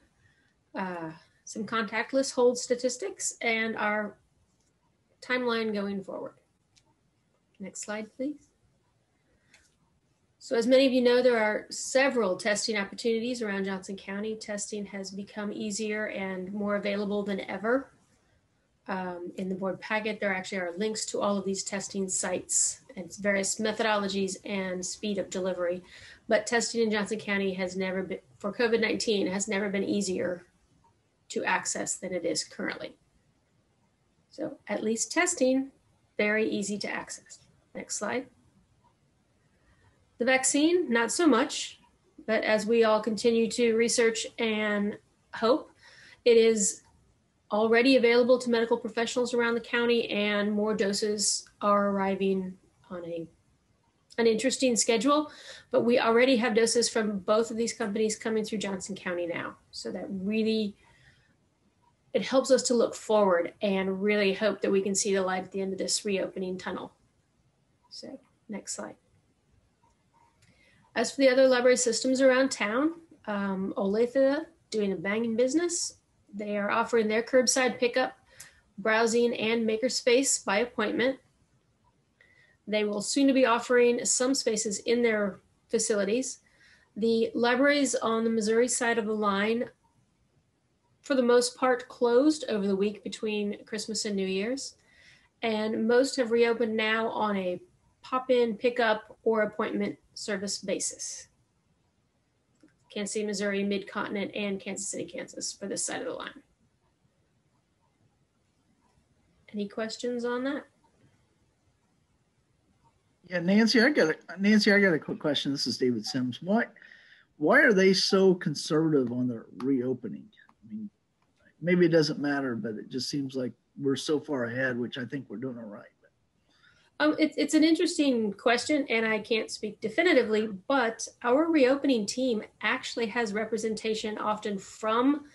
Some contactless hold statistics, and our timeline going forward. Next slide, please. So as many of you know, there are several testing opportunities around Johnson County. Testing has become easier and more available than ever. In the board packet, there actually are links to all of these testing sites and various methodologies and speed of delivery. But testing in Johnson County has never been, for COVID-19, has never been easier to access than it is currently. So at least testing, very easy to access. Next slide. The vaccine, not so much, but as we all continue to research and hope, it is already available to medical professionals around the county, and more doses are arriving on an interesting schedule, but we already have doses from both of these companies coming through Johnson County now. So that really, it helps us to look forward and really hope that we can see the light at the end of this reopening tunnel. So next slide. As for the other library systems around town, Olathe doing a banging business. They are offering their curbside pickup, browsing, and makerspace by appointment. They will soon be offering some spaces in their facilities. The libraries on the Missouri side of the line, for the most part, closed over the week between Christmas and New Year's, and most have reopened now on a pop-in, pickup, or appointment service basis. Kansas City, Missouri, Mid-Continent, and Kansas City, Kansas for this side of the line. Any questions on that? Yeah, Nancy, I got a quick question. This is David Sims. Why are they so conservative on their reopening? I mean, maybe it doesn't matter, but it just seems like we're so far ahead, which I think we're doing all right. It's an interesting question, and I can't speak definitively, but our reopening team actually has representation often from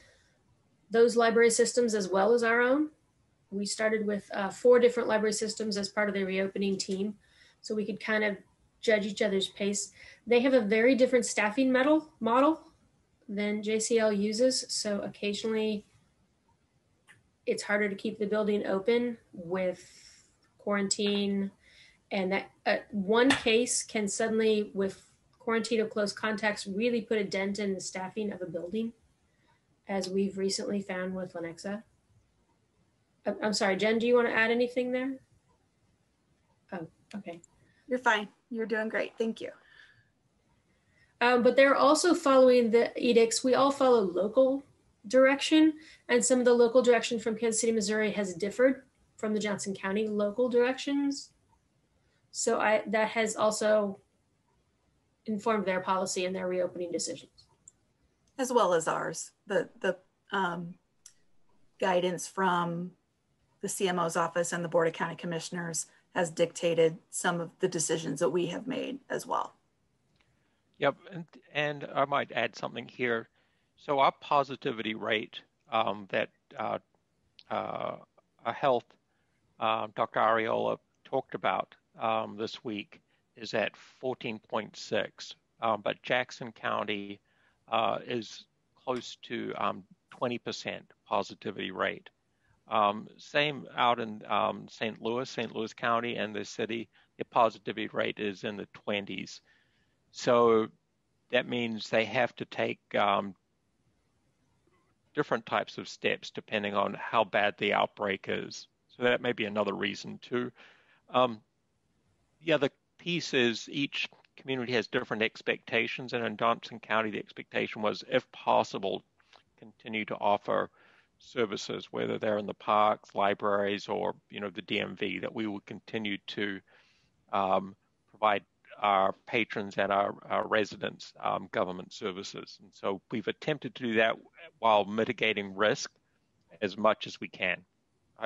those library systems as well as our own. We started with 4 different library systems as part of the reopening team, so we could kind of judge each other's pace. They have a very different staffing model than JCL uses, so occasionally it's harder to keep the building open with quarantine, and that one case can suddenly, with quarantine of close contacts, really put a dent in the staffing of a building, as we've recently found with Lenexa. I'm sorry, Jen, do you want to add anything there? Oh, okay. You're fine. You're doing great. Thank you. But they're also following the edicts. We all follow local direction, and some of the local direction from Kansas City, Missouri has differed from the Johnson County local directions. So that has also informed their policy and their reopening decisions. As well as ours. The guidance from the CMO's office and the Board of County Commissioners has dictated some of the decisions that we have made as well. Yep, and I might add something here. So our positivity rate that health Dr. Ariola talked about this week is at 14.6, but Jackson County is close to 20% positivity rate. Same out in St. Louis County and the city, the positivity rate is in the 20s. So that means they have to take different types of steps depending on how bad the outbreak is. So that may be another reason too. The other piece is each community has different expectations, and in Johnson County, the expectation was, if possible, continue to offer services, whether they're in the parks, libraries, or the DMV, that we would continue to provide our patrons and our residents government services. And so we've attempted to do that while mitigating risk as much as we can.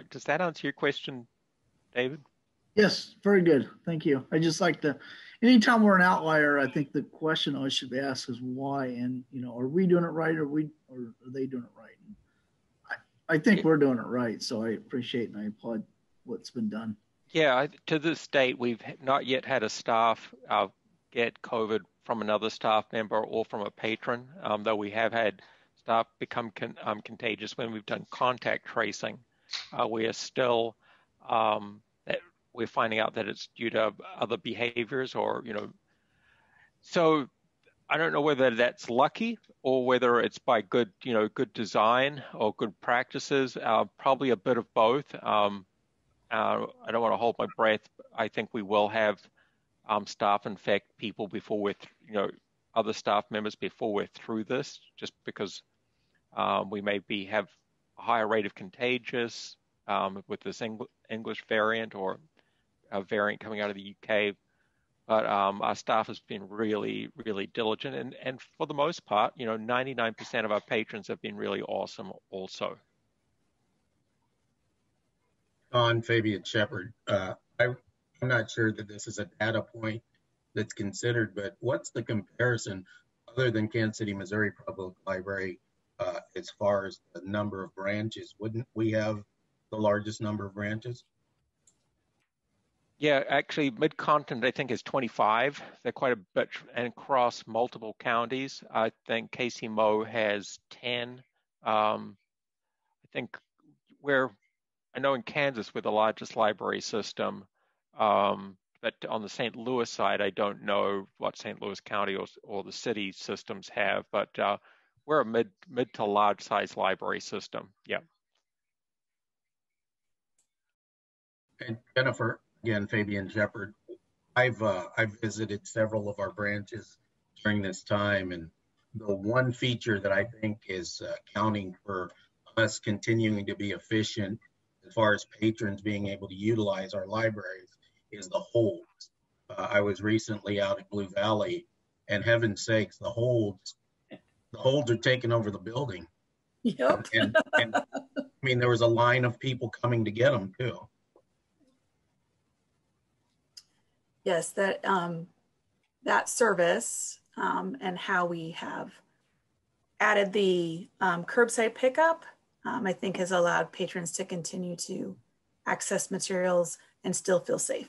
Does that answer your question, David? Yes, very good. Thank you. I just like anytime we're an outlier, I think the question always should be asked is why, and are we doing it right, or are they doing it right? And I think we're doing it right, so I appreciate and I applaud what's been done. Yeah, to this date, we've not yet had a staff get COVID from another staff member or from a patron, though we have had staff become contagious when we've done contact tracing. We are still we're finding out that it's due to other behaviors or, so I don't know whether that's lucky or whether it's by good design or good practices, probably a bit of both. I don't want to hold my breath. I think we will have staff infect people before we're, other staff members before we're through this, just because we may have a higher rate of contagious with this English variant or a variant coming out of the UK, but our staff has been really, really diligent, and for the most part, 99% of our patrons have been really awesome also. On Fabian Shepherd, I'm not sure that this is a data point that's considered, but what's the comparison other than Kansas City, Missouri Public Library as far as the number of branches? Wouldn't we have the largest number of branches? Yeah, actually, Mid-Continent, I think, is 25. They're quite a bit, and across multiple counties. I think Casey Mo has 10. I think I know in Kansas, we're the largest library system, but on the St. Louis side, I don't know what St. Louis County or the city systems have, but we're a mid to large size library system. Yeah. And Jennifer, again, Fabian Shepherd, I've visited several of our branches during this time, and the one feature that I think is accounting for us continuing to be efficient as far as patrons being able to utilize our libraries is the holds. I was recently out at Blue Valley, and heaven's sakes, the holds are taking over the building. Yep. And I mean, there was a line of people coming to get them too. Yes, that service and how we have added the curbside pickup, I think has allowed patrons to continue to access materials and still feel safe.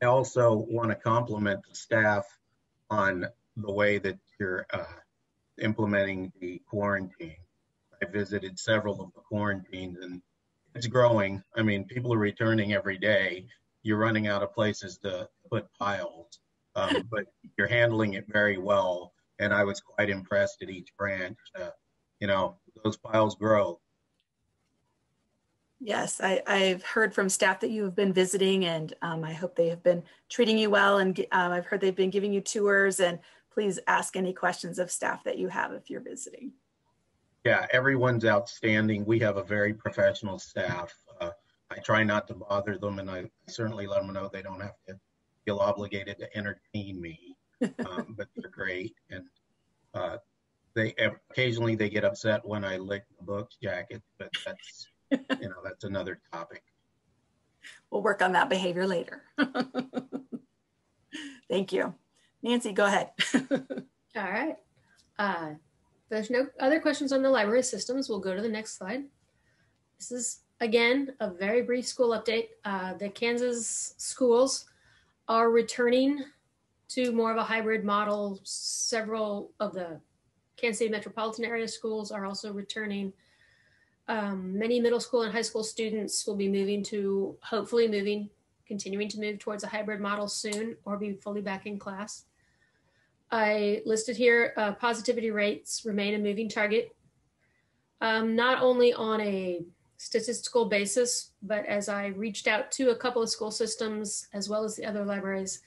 I also want to compliment the staff on the way that you're implementing the quarantine. I visited several of the quarantines, and it's growing. I mean, people are returning every day. You're running out of places to put piles, but you're handling it very well. And I was quite impressed at each branch. Those piles grow. Yes, I've heard from staff that you have been visiting, and I hope they have been treating you well. And I've heard they've been giving you tours, and please ask any questions of staff that you have if you're visiting. Yeah, everyone's outstanding. We have a very professional staff. I try not to bother them, and I certainly let them know they don't have to feel obligated to entertain me, but they're great. And they occasionally get upset when I lick the books jacket, but that's that's another topic. We'll work on that behavior later. Thank you. Nancy, go ahead. All right. There's no other questions on the library systems. We'll go to the next slide. This is Again, a very brief school update. The Kansas schools are returning to more of a hybrid model. Several of the Kansas City metropolitan area schools are also returning. Many middle school and high school students will be continuing to move towards a hybrid model soon or be fully back in class. I listed here positivity rates remain a moving target, not only on a statistical basis, but as I reached out to a couple of school systems as well as the other libraries,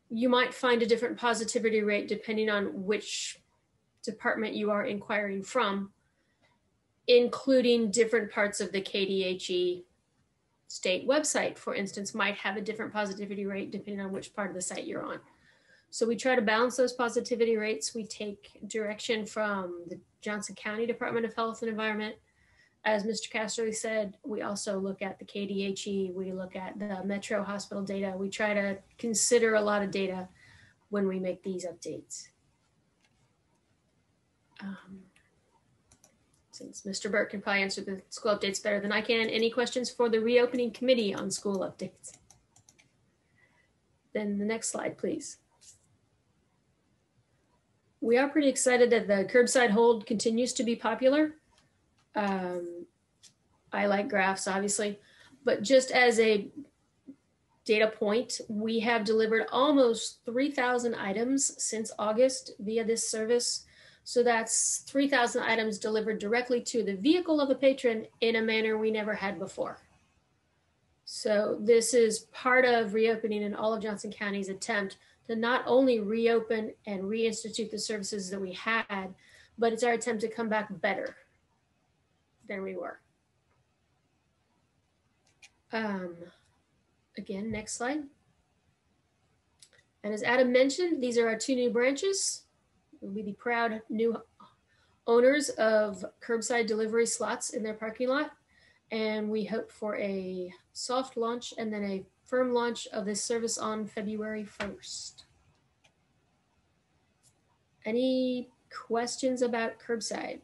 you might find a different positivity rate depending on which department you are inquiring from, including different parts of the KDHE state website, for instance, might have a different positivity rate depending on which part of the site you're on. So we try to balance those positivity rates. We take direction from the Johnson County Department of Health and Environment. As Mr. Casterly said, we also look at the KDHE, we look at the Metro Hospital data. We try to consider a lot of data when we make these updates. Since Mr. Burke can probably answer the school updates better than I can, any questions for the reopening committee on school updates? Then the next slide, please. We are pretty excited that the curbside hold continues to be popular. I like graphs, obviously, but just as a data point, we have delivered almost 3,000 items since August via this service. So that's 3,000 items delivered directly to the vehicle of a patron in a manner we never had before. So this is part of reopening in all of Johnson County's attempt to not only reopen and reinstitute the services that we had, but it's our attempt to come back better than we were. Again, next slide. And as Adam mentioned, these are our 2 new branches. We'll be the proud new owners of curbside delivery slots in their parking lot. And we hope for a soft launch and then a firm launch of this service on February 1st. Any questions about curbside?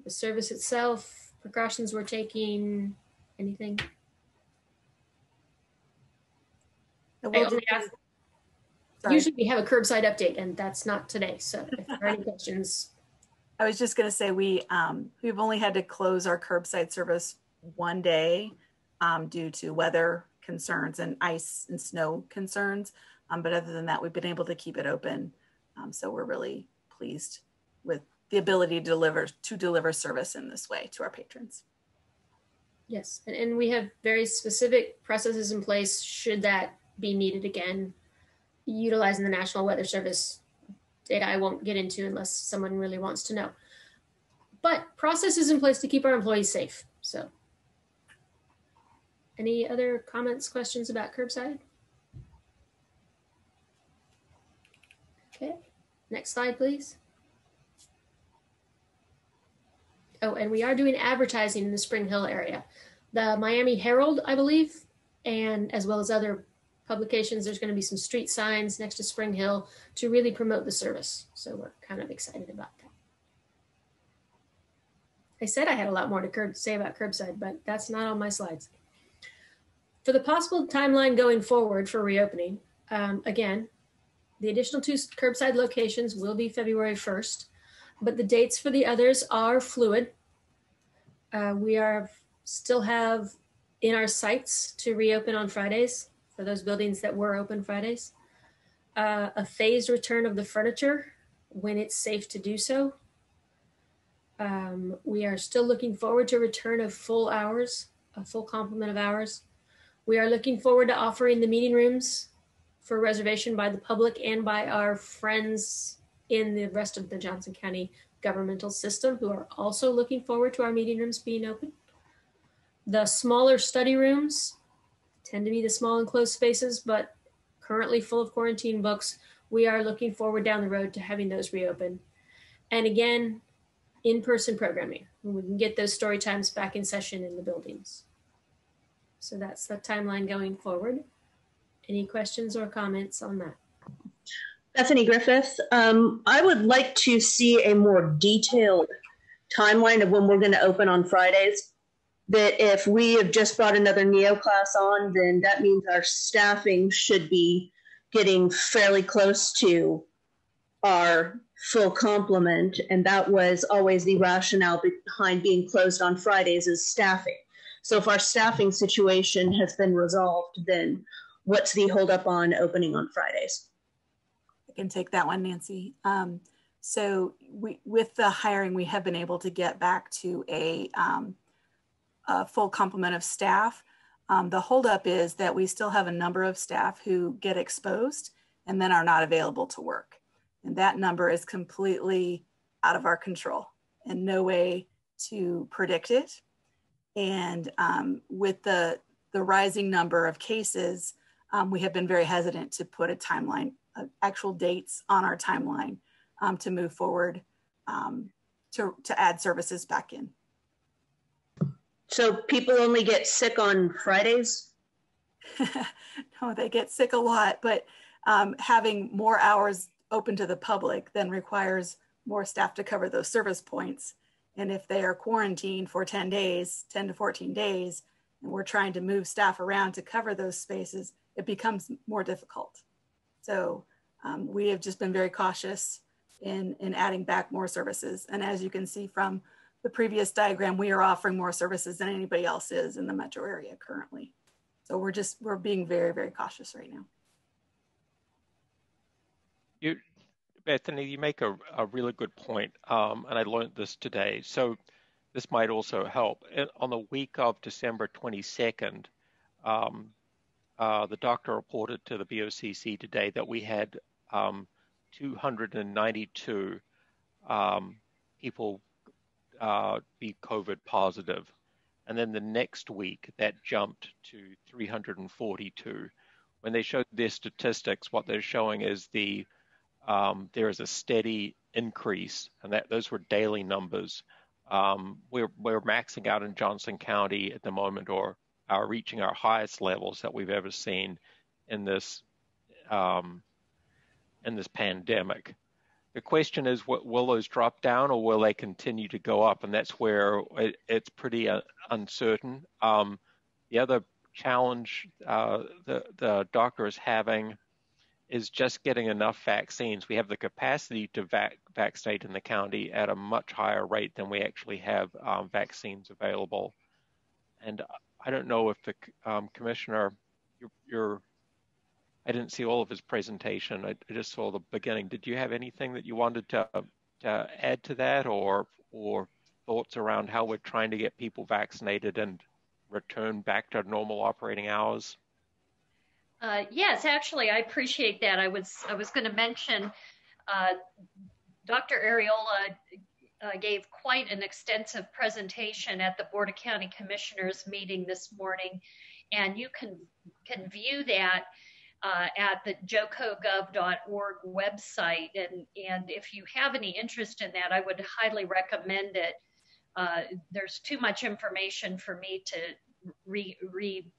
The service itself, precautions we're taking, anything? Usually we have a curbside update and that's not today. So if there are any questions. I was just going to say we've only had to close our curbside service one day due to weather concerns and ice and snow concerns. But other than that, we've been able to keep it open. So we're really pleased with the ability to deliver service in this way to our patrons. Yes, and we have very specific processes in place should that be needed again, utilizing the National Weather Service data I won't get into unless someone really wants to know. But processes in place to keep our employees safe. So any other comments, questions about curbside? Okay, next slide, please. Oh, and we are doing advertising in the Spring Hill area. The Miami Herald, I believe, and as well as other publications, there's going to be some street signs next to Spring Hill to really promote the service. So we're kind of excited about that. I said I had a lot more to say about curbside, but that's not on my slides. For the possible timeline going forward for reopening, again, the additional 2 curbside locations will be February 1st, but the dates for the others are fluid. We still have in our sights to reopen on Fridays for those buildings that were open Fridays. A phased return of the furniture when it's safe to do so. We are still looking forward to return of full hours, a full complement of hours. We are looking forward to offering the meeting rooms for reservation by the public and by our friends in the rest of the Johnson County governmental system who are also looking forward to our meeting rooms being open. The smaller study rooms tend to be the small enclosed spaces, but currently full of quarantine books. We are looking forward down the road to having those reopen. And again, in-person programming, when we can get those story times back in session in the buildings. So that's the timeline going forward. Any questions or comments on that? Bethany Griffith, I would like to see a more detailed timeline of when we're going to open on Fridays. that if we have just brought another NEO class on, then that means our staffing should be getting fairly close to our full complement. And that was always the rationale behind being closed on Fridays, is staffing. So if our staffing situation has been resolved, then what's the holdup on opening on Fridays? I can take that one, Nancy. So with the hiring, we have been able to get back to a full complement of staff. The holdup is that we still have a number of staff who get exposed and then are not available to work. And that number is completely out of our control and no way to predict it. And with the rising number of cases, we have been very hesitant to put a timeline, actual dates on our timeline to move forward to add services back in. So people only get sick on Fridays? No, they get sick a lot, but having more hours open to the public then requires more staff to cover those service points. And if they are quarantined for 10 to 14 days, and we're trying to move staff around to cover those spaces, it becomes more difficult. So we have just been very cautious in adding back more services. And as you can see from the previous diagram, we are offering more services than anybody else is in the metro area currently. So we're being very, very cautious right now. Bethany, you make a really good point, and I learned this today. So this might also help. On the week of December 22nd, the doctor reported to the BOCC today that we had 292 people be COVID positive. And then the next week, that jumped to 342. When they showed their statistics, what they're showing is there is a steady increase, and those were daily numbers. We're maxing out in Johnson County at the moment, or are reaching our highest levels that we've ever seen in this pandemic. The question is, will those drop down or will they continue to go up? And that's where it's pretty uncertain. The other challenge the doctor is having is just getting enough vaccines. We have the capacity to vaccinate in the county at a much higher rate than we actually have vaccines available. And I don't know if the commissioner, I didn't see all of his presentation. I just saw the beginning. Did you have anything that you wanted to add to that, or thoughts around how we're trying to get people vaccinated and return back to normal operating hours? Yes, actually, I appreciate that. I was going to mention Dr. Ariola gave quite an extensive presentation at the Board of County Commissioners meeting this morning, and you can view that at the jocogov.org website. And if you have any interest in that, I would highly recommend it. There's too much information for me to revisit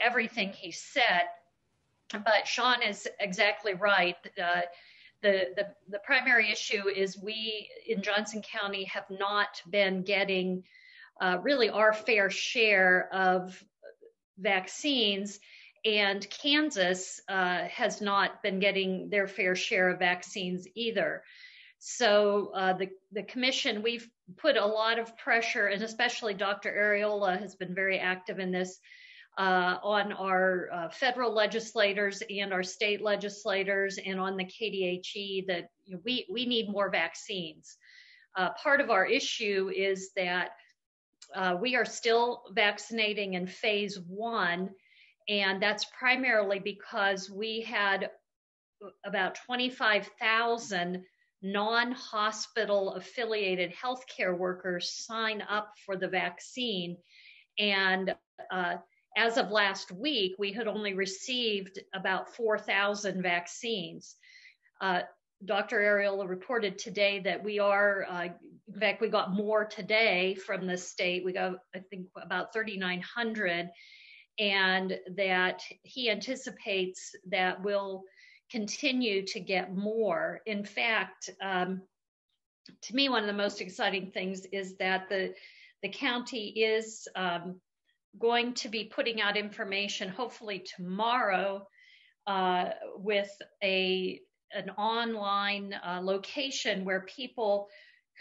everything he said, but Sean is exactly right. The primary issue is we in Johnson County have not been getting really our fair share of vaccines, and Kansas has not been getting their fair share of vaccines either. So the commission, we've put a lot of pressure, and especially Dr. Ariola has been very active in this, on our federal legislators and our state legislators and on the KDHE that we need more vaccines. Part of our issue is that we are still vaccinating in phase 1, and that's primarily because we had about 25,000 non-hospital affiliated healthcare workers sign up for the vaccine. And as of last week, we had only received about 4,000 vaccines. Dr. Ariola reported today that we are, in fact, we got more today from the state. We got, I think, about 3,900, and that he anticipates that we'll continue to get more. In fact, to me, one of the most exciting things is that The county is going to be putting out information hopefully tomorrow with an online location where people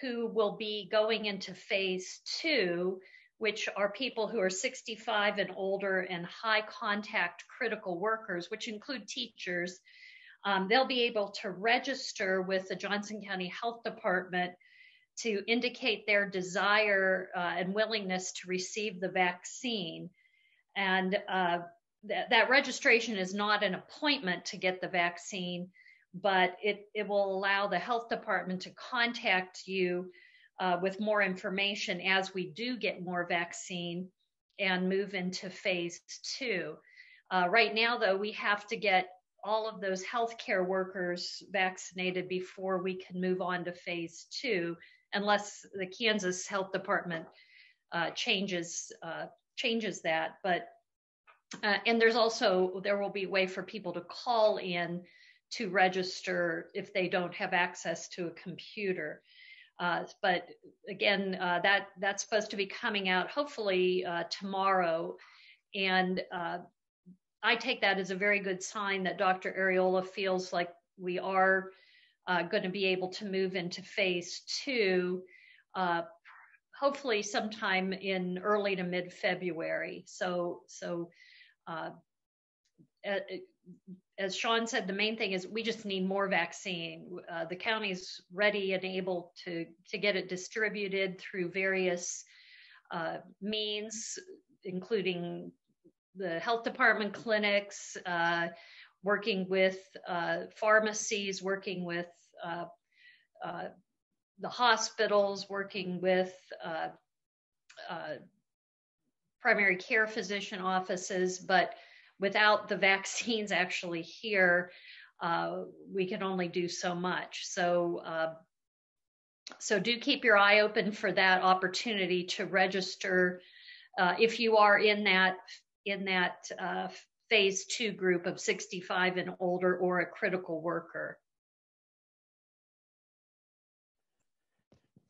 who will be going into phase 2, which are people who are 65 and older and high contact critical workers, which include teachers, they'll be able to register with the Johnson County Health Department to indicate their desire and willingness to receive the vaccine. And that registration is not an appointment to get the vaccine, but it will allow the health department to contact you with more information as we do get more vaccine and move into phase 2. Right now, though, we have to get all of those healthcare workers vaccinated before we can move on to phase 2, unless the Kansas Health Department changes that. But and there will be a way for people to call in to register if they don't have access to a computer. But again, that's supposed to be coming out hopefully tomorrow. And I take that as a very good sign that Dr. Ariola feels like we are going to be able to move into phase 2, hopefully sometime in early to mid-February. So as Sean said, the main thing is we just need more vaccine. The county's ready and able to get it distributed through various means, including the health department clinics, working with pharmacies, working with the hospitals, working with primary care physician offices, but without the vaccines actually here, we can only do so much. So do keep your eye open for that opportunity to register if you are in that phase 2 group of 65 and older or a critical worker.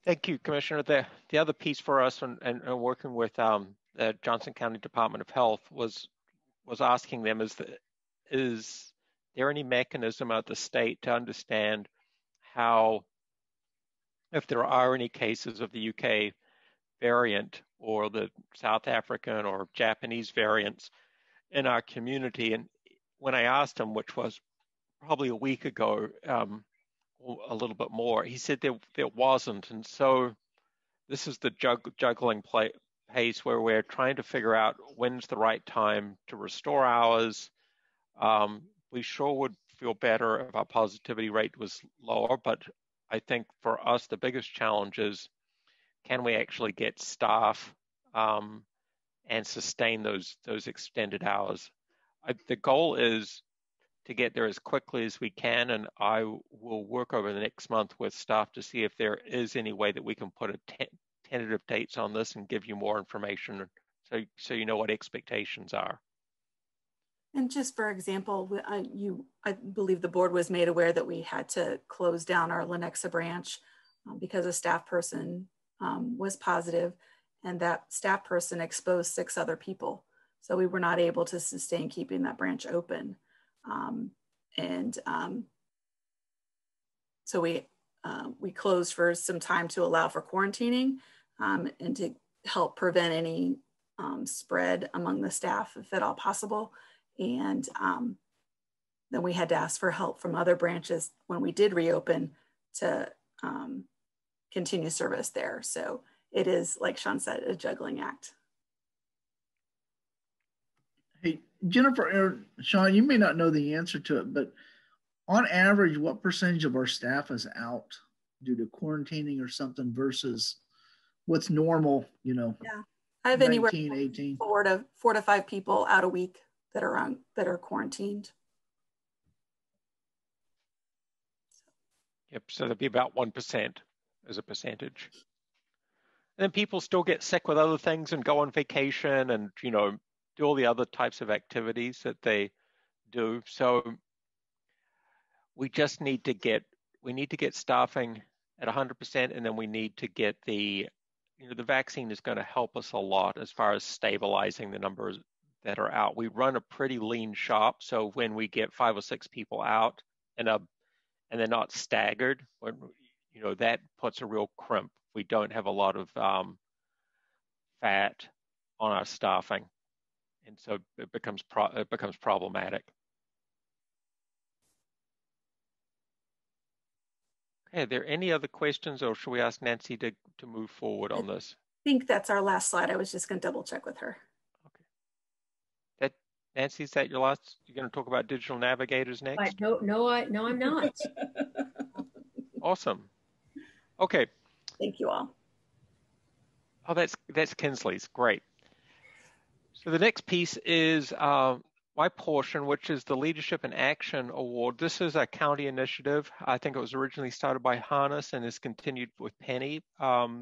Thank you, Commissioner. The other piece for us and working with the Johnson County Department of Health was asking them, is there any mechanism at the state to understand how, if there are any cases of the UK variant or the South African or Japanese variants in our community? And when I asked him, which was probably a week ago, a little bit more, he said there wasn't. And so this is the juggling pace where we're trying to figure out when's the right time to restore hours. We sure would feel better if our positivity rate was lower, but I think for us the biggest challenge is, can we actually get staff and sustain those extended hours? The goal is to get there as quickly as we can, and I will work over the next month with staff to see if there is any way that we can put tentative dates on this and give you more information so you know what expectations are. And just for example, I believe the board was made aware that we had to close down our Lenexa branch because a staff person was positive, and that staff person exposed 6 other people. So we were not able to sustain keeping that branch open. So we closed for some time to allow for quarantining and to help prevent any spread among the staff if at all possible. And then we had to ask for help from other branches when we did reopen to continue service there. So it is, like Sean said, a juggling act. Hey, Jennifer or Sean, you may not know the answer to it, but on average, what percentage of our staff is out due to quarantining or something versus what's normal, Yeah, I have 19, anywhere 18. 4 to 5 people out a week that are quarantined. Yep, so there'd be about 1% as a percentage. And then people still get sick with other things and go on vacation and, do all the other types of activities that they do. So we just need to get staffing at 100%, and then we need to get the the vaccine is going to help us a lot as far as stabilizing the numbers that are out. We run a pretty lean shop, so when we get 5 or 6 people out and they're not staggered, that puts a real crimp. We don't have a lot of fat on our staffing, and so it becomes problematic. Okay, are there any other questions, or should we ask Nancy to move forward on this? I think that's our last slide. I was just going to double check with her. Okay. Nancy, is that your last? You're going to talk about digital navigators next? No, I'm not. Awesome. Okay. Thank you all. Oh, that's Kinsley's. Great. So the next piece is my portion, which is the Leadership in Action Award. This is a county initiative. I think it was originally started by Harness and is continued with Penny.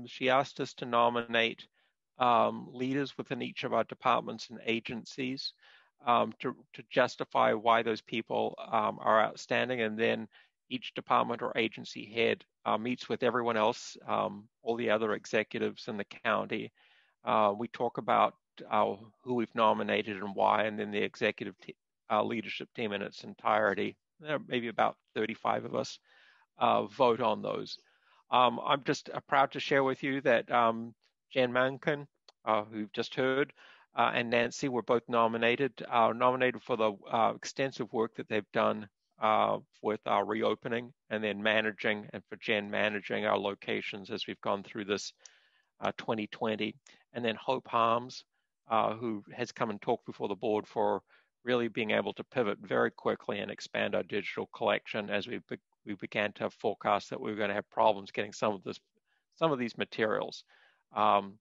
She asked us to nominate leaders within each of our departments and agencies to justify why those people are outstanding, and then each department or agency head meets with everyone else, all the other executives in the county. We talk about who we've nominated and why, and then the executive leadership team in its entirety. There are maybe about 35 of us vote on those. I'm just proud to share with you that Jan Mankin, who you've just heard, and Nancy were both nominated for the extensive work that they've done with our reopening, and then managing, and for Jen managing our locations as we've gone through this 2020. And then Hope Harms, who has come and talked before the board for really being able to pivot very quickly and expand our digital collection as we began to forecast that we were going to have problems getting some of these materials. And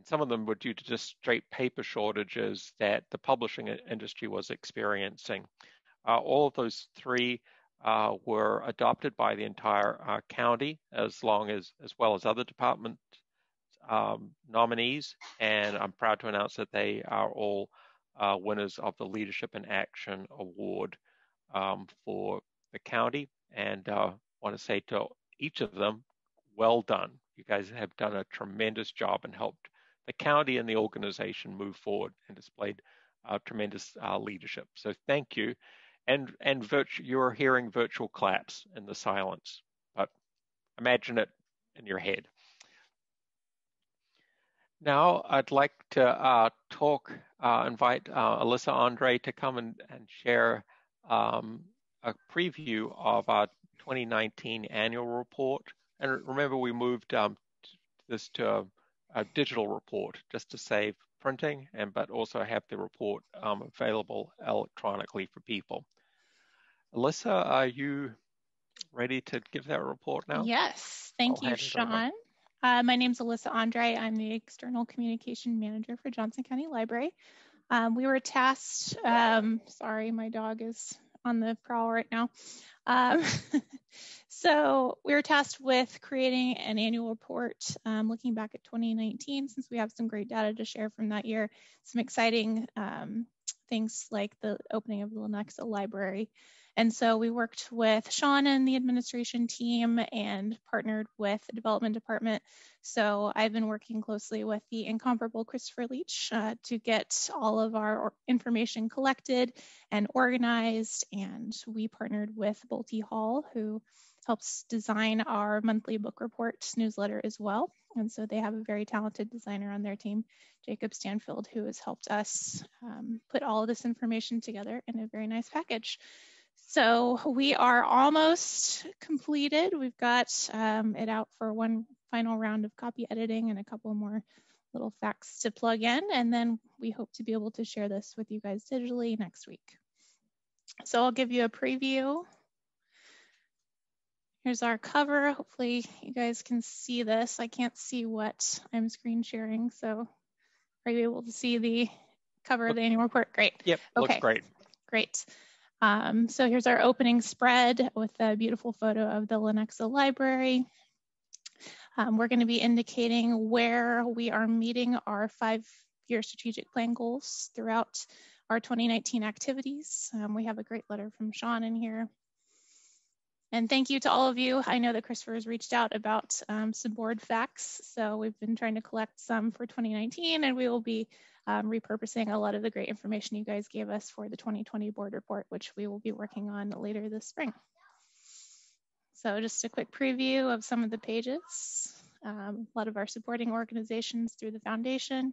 some of them were due to just straight paper shortages that the publishing industry was experiencing. All of those 3 were adopted by the entire county, as well as other department nominees, and I'm proud to announce that they are all winners of the Leadership in Action Award for the county, and want to say to each of them, well done. You guys have done a tremendous job and helped the county and the organization move forward and displayed tremendous leadership. So thank you. And you're hearing virtual claps in the silence, but imagine it in your head. Now I'd like to invite Alyssa Andre to come and share a preview of our 2019 annual report. And remember, we moved this to a digital report just to save printing, but also have the report available electronically for people. Alyssa, are you ready to give that report now? Yes, thank you, Sean. My name is Alyssa Andre. I'm the External Communication Manager for Johnson County Library. We were tasked, sorry, my dog is on the prowl right now. So we were tasked with creating an annual report looking back at 2019, since we have some great data to share from that year. Some exciting things like the opening of the Lenexa Library. And so we worked with Sean and the administration team and partnered with the development department. So I've been working closely with the incomparable Christopher Leach to get all of our information collected and organized. And we partnered with Bolte Hall, who helps design our monthly book report newsletter as well. And so they have a very talented designer on their team, Jacob Stanfield, who has helped us put all of this information together in a very nice package. So we are almost completed. We've got it out for one final round of copy editing and a couple more little facts to plug in. And then we hope to be able to share this with you guys digitally next week. So I'll give you a preview. Here's our cover. Hopefully you guys can see this. I can't see what I'm screen sharing. So are you able to see the cover of the annual report? Great. Yep, okay. Looks great. Great. So here's our opening spread with a beautiful photo of the Lenexa Library. We're going to be indicating where we are meeting our 5-year strategic plan goals throughout our 2019 activities. We have a great letter from Sean in here. And thank you to all of you. I know that Christopher has reached out about some board facts. So we've been trying to collect some for 2019, and we will be repurposing a lot of the great information you guys gave us for the 2020 board report, which we will be working on later this spring. So just a quick preview of some of the pages. A lot of our supporting organizations through the foundation.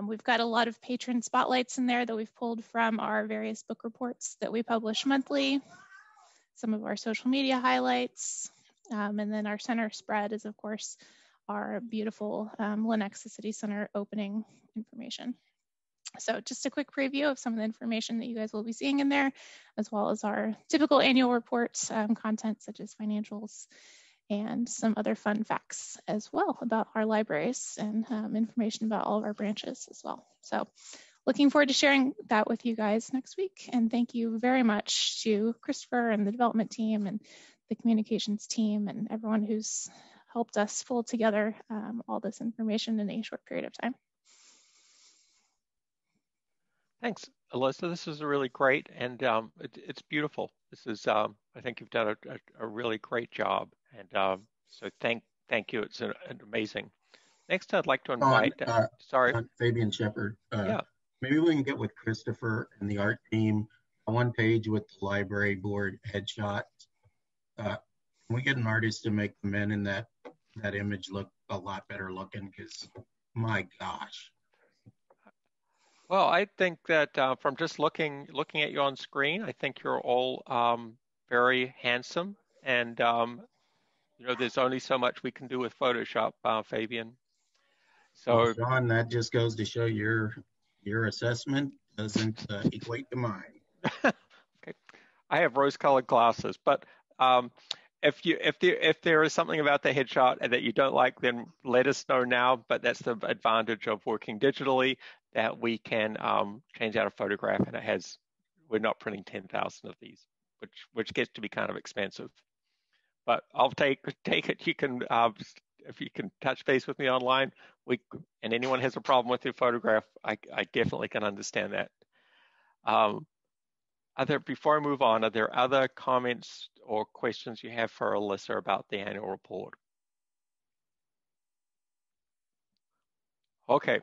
We've got a lot of patron spotlights in there that we've pulled from our various book reports that we publish monthly. Some of our social media highlights, and then our center spread is, of course, our beautiful Lenexa City Center opening information. So just a quick preview of some of the information that you guys will be seeing in there, as well as our typical annual reports, content such as financials, and some other fun facts as well about our libraries and information about all of our branches as well. So looking forward to sharing that with you guys next week. And thank you very much to Christopher and the development team and the communications team and everyone who's helped us pull together all this information in a short period of time. Thanks, Alyssa. This is really great, and it's beautiful. This is, I think you've done a really great job, and so thank you. It's amazing. Next, I'd like to invite. Sorry, Fabian Shepard. Yeah. Maybe we can get with Christopher and the art team on one page with the library board headshots. Can we get an artist to make the men in that image look a lot better looking? Because my gosh. Well, I think that from just looking at you on screen, I think you're all very handsome, and you know, there's only so much we can do with Photoshop, Fabian. So, well, Sean, that just goes to show your assessment doesn't equate to mine. Okay, I have rose-colored glasses, but if there is something about the headshot that you don't like, then let us know now. But that's the advantage of working digitally, that we can change out a photograph, and we're not printing 10,000 of these, which gets to be kind of expensive. But I'll take it. You can if you can touch base with me online, and anyone has a problem with your photograph, I definitely can understand that. Before I move on, are there other comments or questions you have for Alyssa about the annual report? Okay.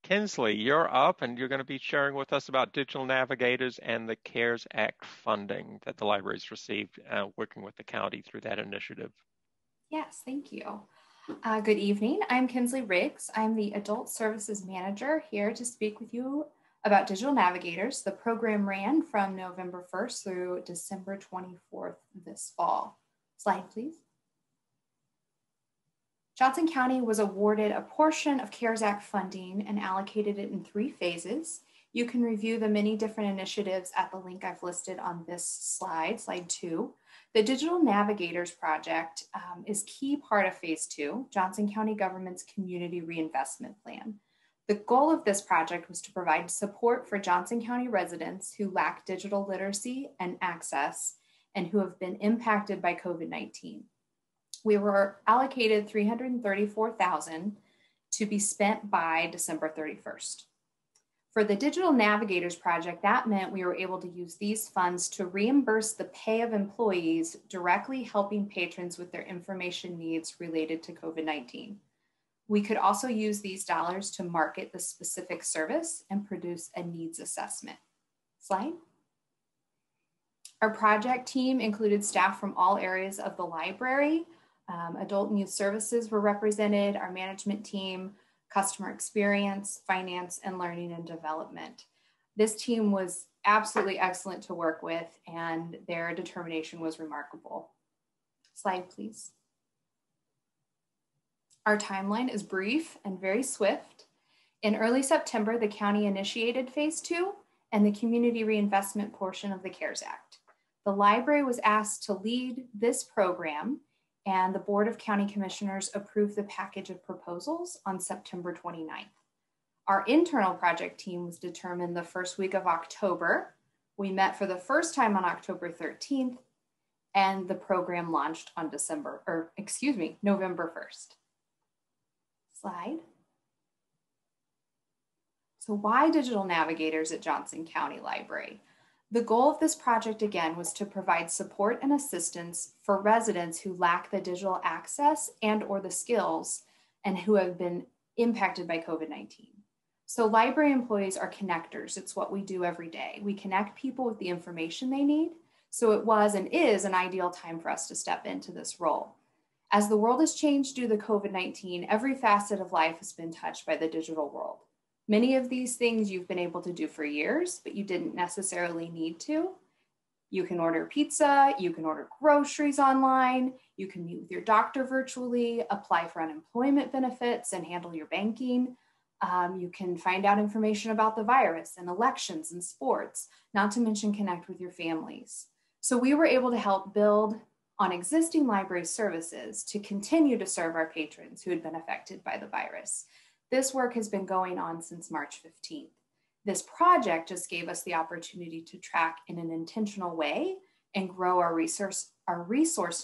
Kinsley, you're up, and you're going to be sharing with us about digital navigators and the CARES Act funding that the library's received, working with the county through that initiative. Yes, thank you. Good evening. I'm Kinsley Riggs. I'm the Adult Services Manager here to speak with you about digital navigators. The program ran from November 1st through December 24th this fall. Slide, please. Johnson County was awarded a portion of CARES Act funding and allocated it in 3 phases. You can review the many different initiatives at the link I've listed on this slide, slide 2. The Digital Navigators Project is key part of phase 2, Johnson County government's community reinvestment plan. The goal of this project was to provide support for Johnson County residents who lack digital literacy and access and who have been impacted by COVID-19. We were allocated $334,000 to be spent by December 31st. For the Digital Navigators Project, that meant we were able to use these funds to reimburse the pay of employees directly helping patrons with their information needs related to COVID-19. We could also use these dollars to market the specific service and produce a needs assessment. Slide. Our project team included staff from all areas of the library. Adult and youth services were represented, our management team, customer experience, finance, and learning and development. This team was absolutely excellent to work with, and their determination was remarkable. Slide, please. Our timeline is brief and very swift. In early September, the county initiated phase 2 and the community reinvestment portion of the CARES Act. The library was asked to lead this program, and the Board of County Commissioners approved the package of proposals on September 29th. Our internal project team was determined the first week of October. We met for the first time on October 13th, and the program launched on November 1st. Slide. So why digital navigators at Johnson County Library? The goal of this project, again, was to provide support and assistance for residents who lack the digital access and or the skills and who have been impacted by COVID-19. So library employees are connectors. It's what we do every day. We connect people with the information they need. So it was and is an ideal time for us to step into this role. As the world has changed due to COVID-19, every facet of life has been touched by the digital world. Many of these things you've been able to do for years, but you didn't necessarily need to. You can order pizza, you can order groceries online, you can meet with your doctor virtually, apply for unemployment benefits and handle your banking. You can find out information about the virus and elections and sports, not to mention connect with your families. So we were able to help build on existing library services to continue to serve our patrons who had been affected by the virus. This work has been going on since March 15th. This project just gave us the opportunity to track in an intentional way and grow our resource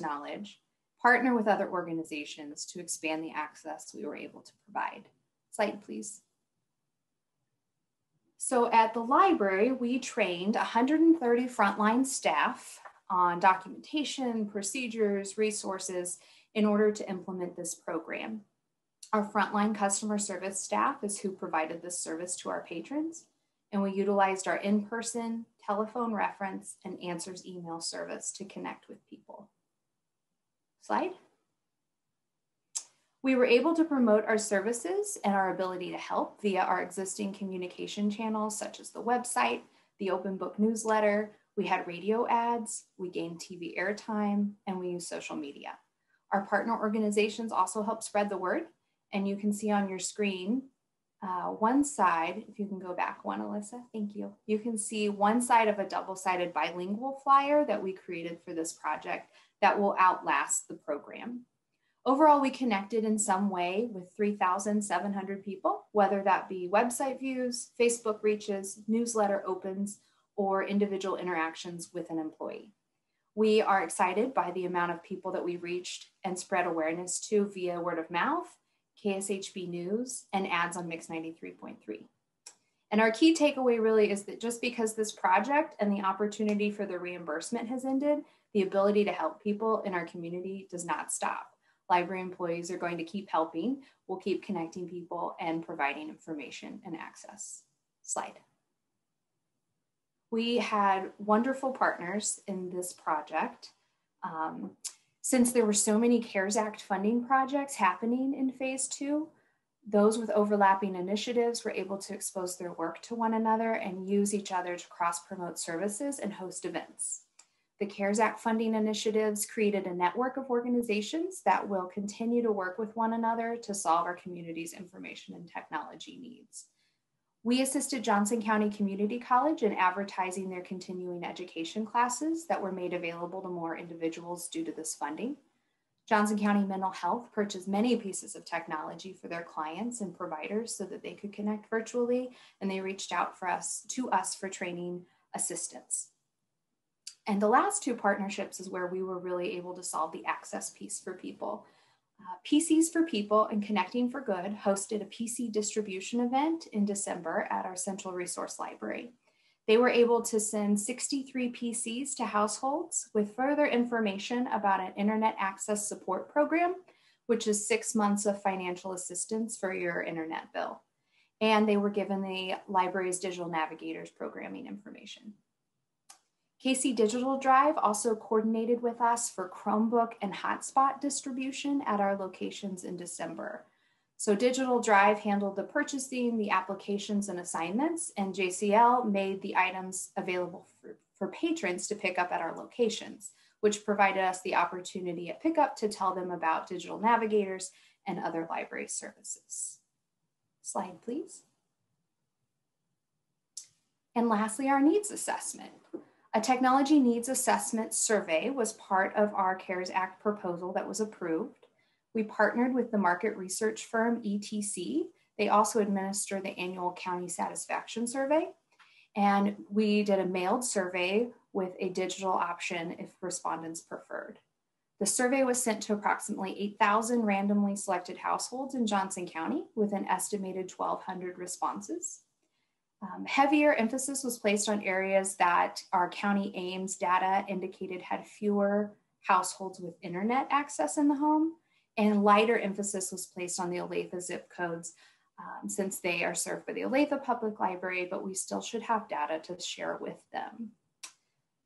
knowledge, partner with other organizations to expand the access we were able to provide. Slide, please. So at the library, we trained 130 frontline staff on documentation, procedures, resources in order to implement this program. Our frontline customer service staff is who provided this service to our patrons, and we utilized our in-person, telephone reference, and answers email service to connect with people. Slide. We were able to promote our services and our ability to help via our existing communication channels, such as the website, the open book newsletter. We had radio ads, we gained TV airtime, and we used social media. Our partner organizations also help spread the word, and you can see on your screen one side, if you can go back one, Alyssa, thank you. You can see one side of a double-sided bilingual flyer that we created for this project that will outlast the program. Overall, we connected in some way with 3,700 people, whether that be website views, Facebook reaches, newsletter opens, or individual interactions with an employee. We are excited by the amount of people that we reached and spread awareness to via word of mouth, KSHB News, and ads on Mix 93.3. And our key takeaway really is that just because this project and the opportunity for the reimbursement has ended, the ability to help people in our community does not stop. Library employees are going to keep helping. We'll keep connecting people and providing information and access. Slide. We had wonderful partners in this project. Since there were so many CARES Act funding projects happening in phase 2, those with overlapping initiatives were able to expose their work to one another and use each other to cross-promote services and host events. The CARES Act funding initiatives created a network of organizations that will continue to work with one another to solve our community's information and technology needs. We assisted Johnson County Community College in advertising their continuing education classes that were made available to more individuals due to this funding. Johnson County Mental Health purchased many pieces of technology for their clients and providers so that they could connect virtually, and they reached out to us for training assistance. And the last two partnerships is where we were really able to solve the access piece for people. PCs for People and Connecting for Good hosted a PC distribution event in December at our Central Resource Library. They were able to send 63 PCs to households with further information about an internet access support program, which is 6 months of financial assistance for your internet bill. And they were given the library's digital navigators programming information. KC Digital Drive also coordinated with us for Chromebook and hotspot distribution at our locations in December. So Digital Drive handled the purchasing, the applications and assignments, and JCL made the items available for patrons to pick up at our locations, which provided us the opportunity at pickup to tell them about digital navigators and other library services. Slide, please. And lastly, our needs assessment. A technology needs assessment survey was part of our CARES Act proposal that was approved. We partnered with the market research firm ETC. They also administer the annual county satisfaction survey. And we did a mailed survey with a digital option if respondents preferred. The survey was sent to approximately 8,000 randomly selected households in Johnson County with an estimated 1,200 responses. Heavier emphasis was placed on areas that our county AIMS data indicated had fewer households with internet access in the home, and lighter emphasis was placed on the Olathe zip codes since they are served by the Olathe Public Library, but we still should have data to share with them.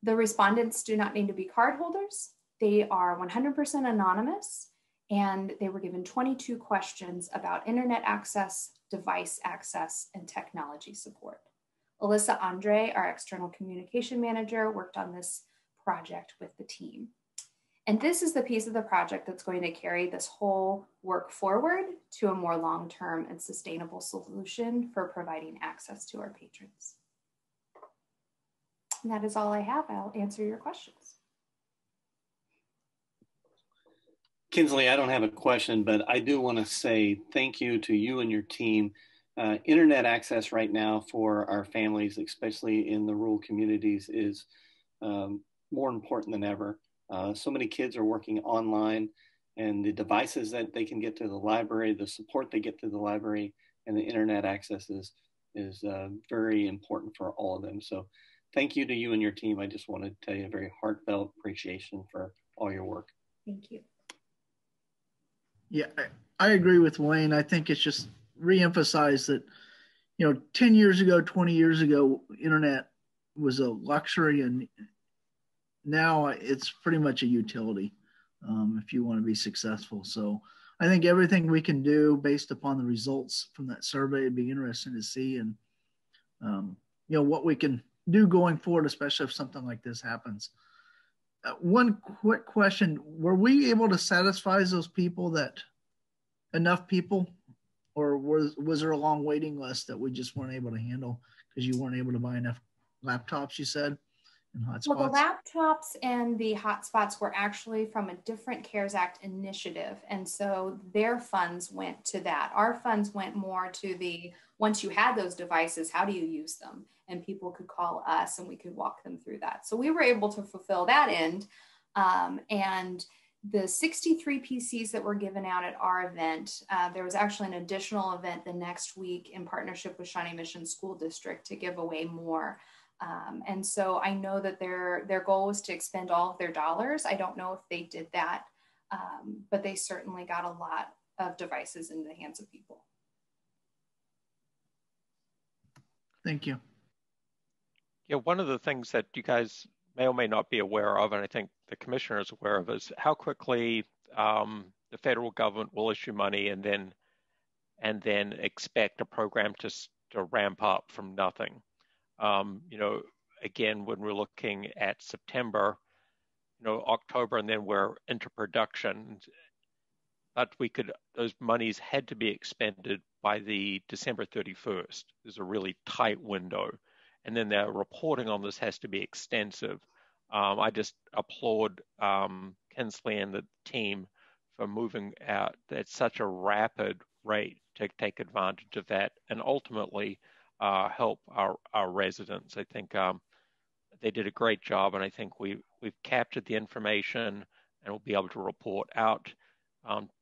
The respondents do not need to be card holders. They are 100% anonymous, and they were given 22 questions about internet access, device access, and technology support. Alyssa Andre, our external communication manager, worked on this project with the team. And this is the piece of the project that's going to carry this whole work forward to a more long-term and sustainable solution for providing access to our patrons. And that is all I have. I'll answer your questions. Kinsley, I don't have a question, but I do want to say thank you to you and your team. Internet access right now for our families, especially in the rural communities, is more important than ever. So many kids are working online, and the devices that they can get to the library, the support they get to the library, and the internet access is very important for all of them. So thank you to you and your team. I just want to tell you a very heartfelt appreciation for all your work. Thank you. Yeah, I agree with Wayne. I think it's just reemphasized that, 10 years ago, 20 years ago, internet was a luxury, and now it's pretty much a utility if you want to be successful. So I think everything we can do based upon the results from that survey would be interesting to see, and what we can do going forward, especially if something like this happens. One quick question: were we able to satisfy those people, enough people, or was there a long waiting list that we just weren't able to handle because you weren't able to buy enough laptops, you said? Well, the laptops and the hotspots were actually from a different CARES Act initiative. And so their funds went to that. Our funds went more to once you had those devices, how do you use them? And people could call us and we could walk them through that. So we were able to fulfill that end. And the 63 PCs that were given out at our event, there was actually an additional event the next week in partnership with Shawnee Mission School District to give away more. And so I know that their goal was to expend all of their dollars. I don't know if they did that, but they certainly got a lot of devices in the hands of people. Thank you. Yeah, one of the things that you guys may or may not be aware of, and I think the commissioner is aware of, is how quickly the federal government will issue money and then expect a program to ramp up from nothing. Again, when we're looking at September, October, and then we're into production, but those monies had to be expended by the December 31st. There's a really tight window. And then their reporting on this has to be extensive. I just applaud Kinsley and the team for moving out at such a rapid rate to take advantage of that and ultimately help our residents. I think they did a great job, and I think we've captured the information and we'll be able to report out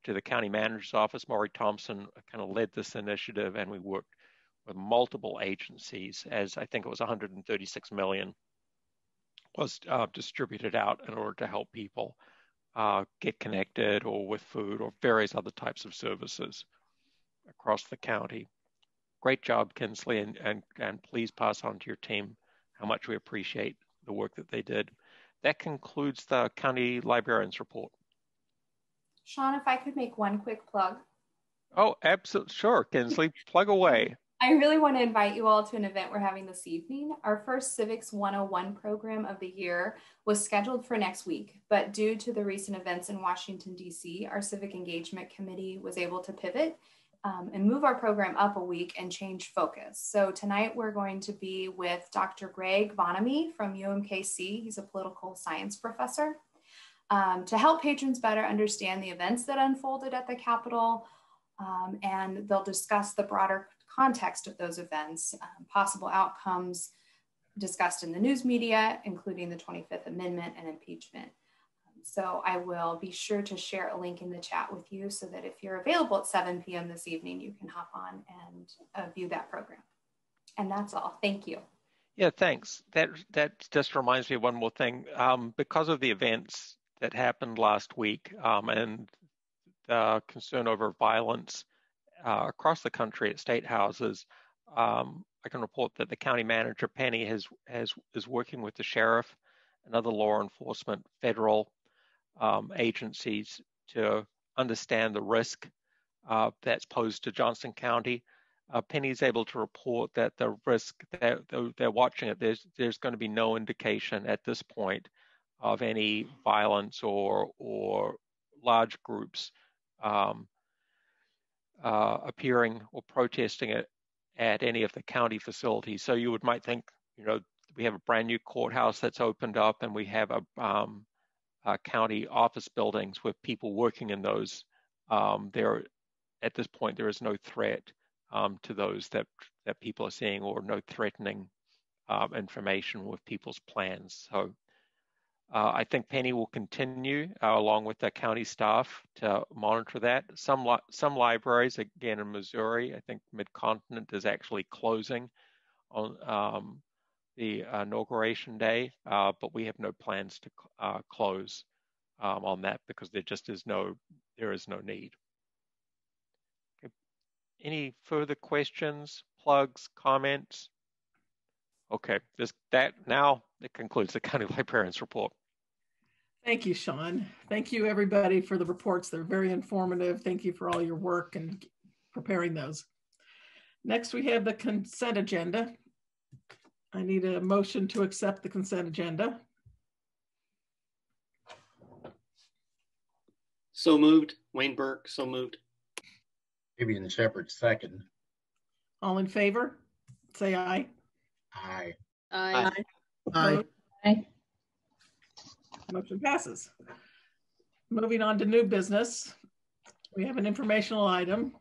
to the county manager's office. Maury Thompson kind of led this initiative, and we worked with multiple agencies, as I think it was 136 million was distributed out in order to help people get connected or with food or various other types of services across the county. Great job, Kinsley, and please pass on to your team how much we appreciate the work that they did. That concludes the county librarian's report. Sean, if I could make one quick plug. Oh, absolutely. Sure, Kinsley, plug away. I really want to invite you all to an event we're having this evening. Our first Civics 101 program of the year was scheduled for next week, but due to the recent events in Washington, D.C., our Civic Engagement Committee was able to pivot and move our program up a week and change focus. So tonight we're going to be with Dr. Greg Bonamy from UMKC. He's a political science professor to help patrons better understand the events that unfolded at the Capitol, and they'll discuss the broader context of those events, possible outcomes discussed in the news media, including the 25th Amendment and impeachment. So I will be sure to share a link in the chat with you so that if you're available at 7 p.m. this evening, you can hop on and view that program. And that's all. Thank you. Yeah, thanks. That just reminds me of one more thing. Because of the events that happened last week and concern over violence across the country at state houses, I can report that the county manager, Penny, is working with the sheriff and other law enforcement federal agencies to understand the risk that's posed to Johnson County. Penny's able to report that the risk that they're watching it, there's going to be no indication at this point of any violence or large groups appearing or protesting it at any of the county facilities. So you might think, we have a brand new courthouse that's opened up, and we have a county office buildings with people working in those. At this point, there is no threat to those that people are seeing, or no threatening information with people's plans. So I think Penny will continue along with the county staff to monitor that. Some libraries, again in Missouri, I think Mid-Continent is actually closing on the inauguration day, but we have no plans to close on that because there is no need. Okay. Any further questions, plugs, comments? Okay, now it concludes the county librarian's report. Thank you, Sean. Thank you, everybody, for the reports. They're very informative. Thank you for all your work and preparing those. Next, we have the consent agenda. I need a motion to accept the consent agenda. So moved. Wayne Burke, so moved. Fabian Shepherd, second. All in favor? Say aye. Aye. Aye. Aye. Aye. Motion passes. Moving on to new business, we have an informational item,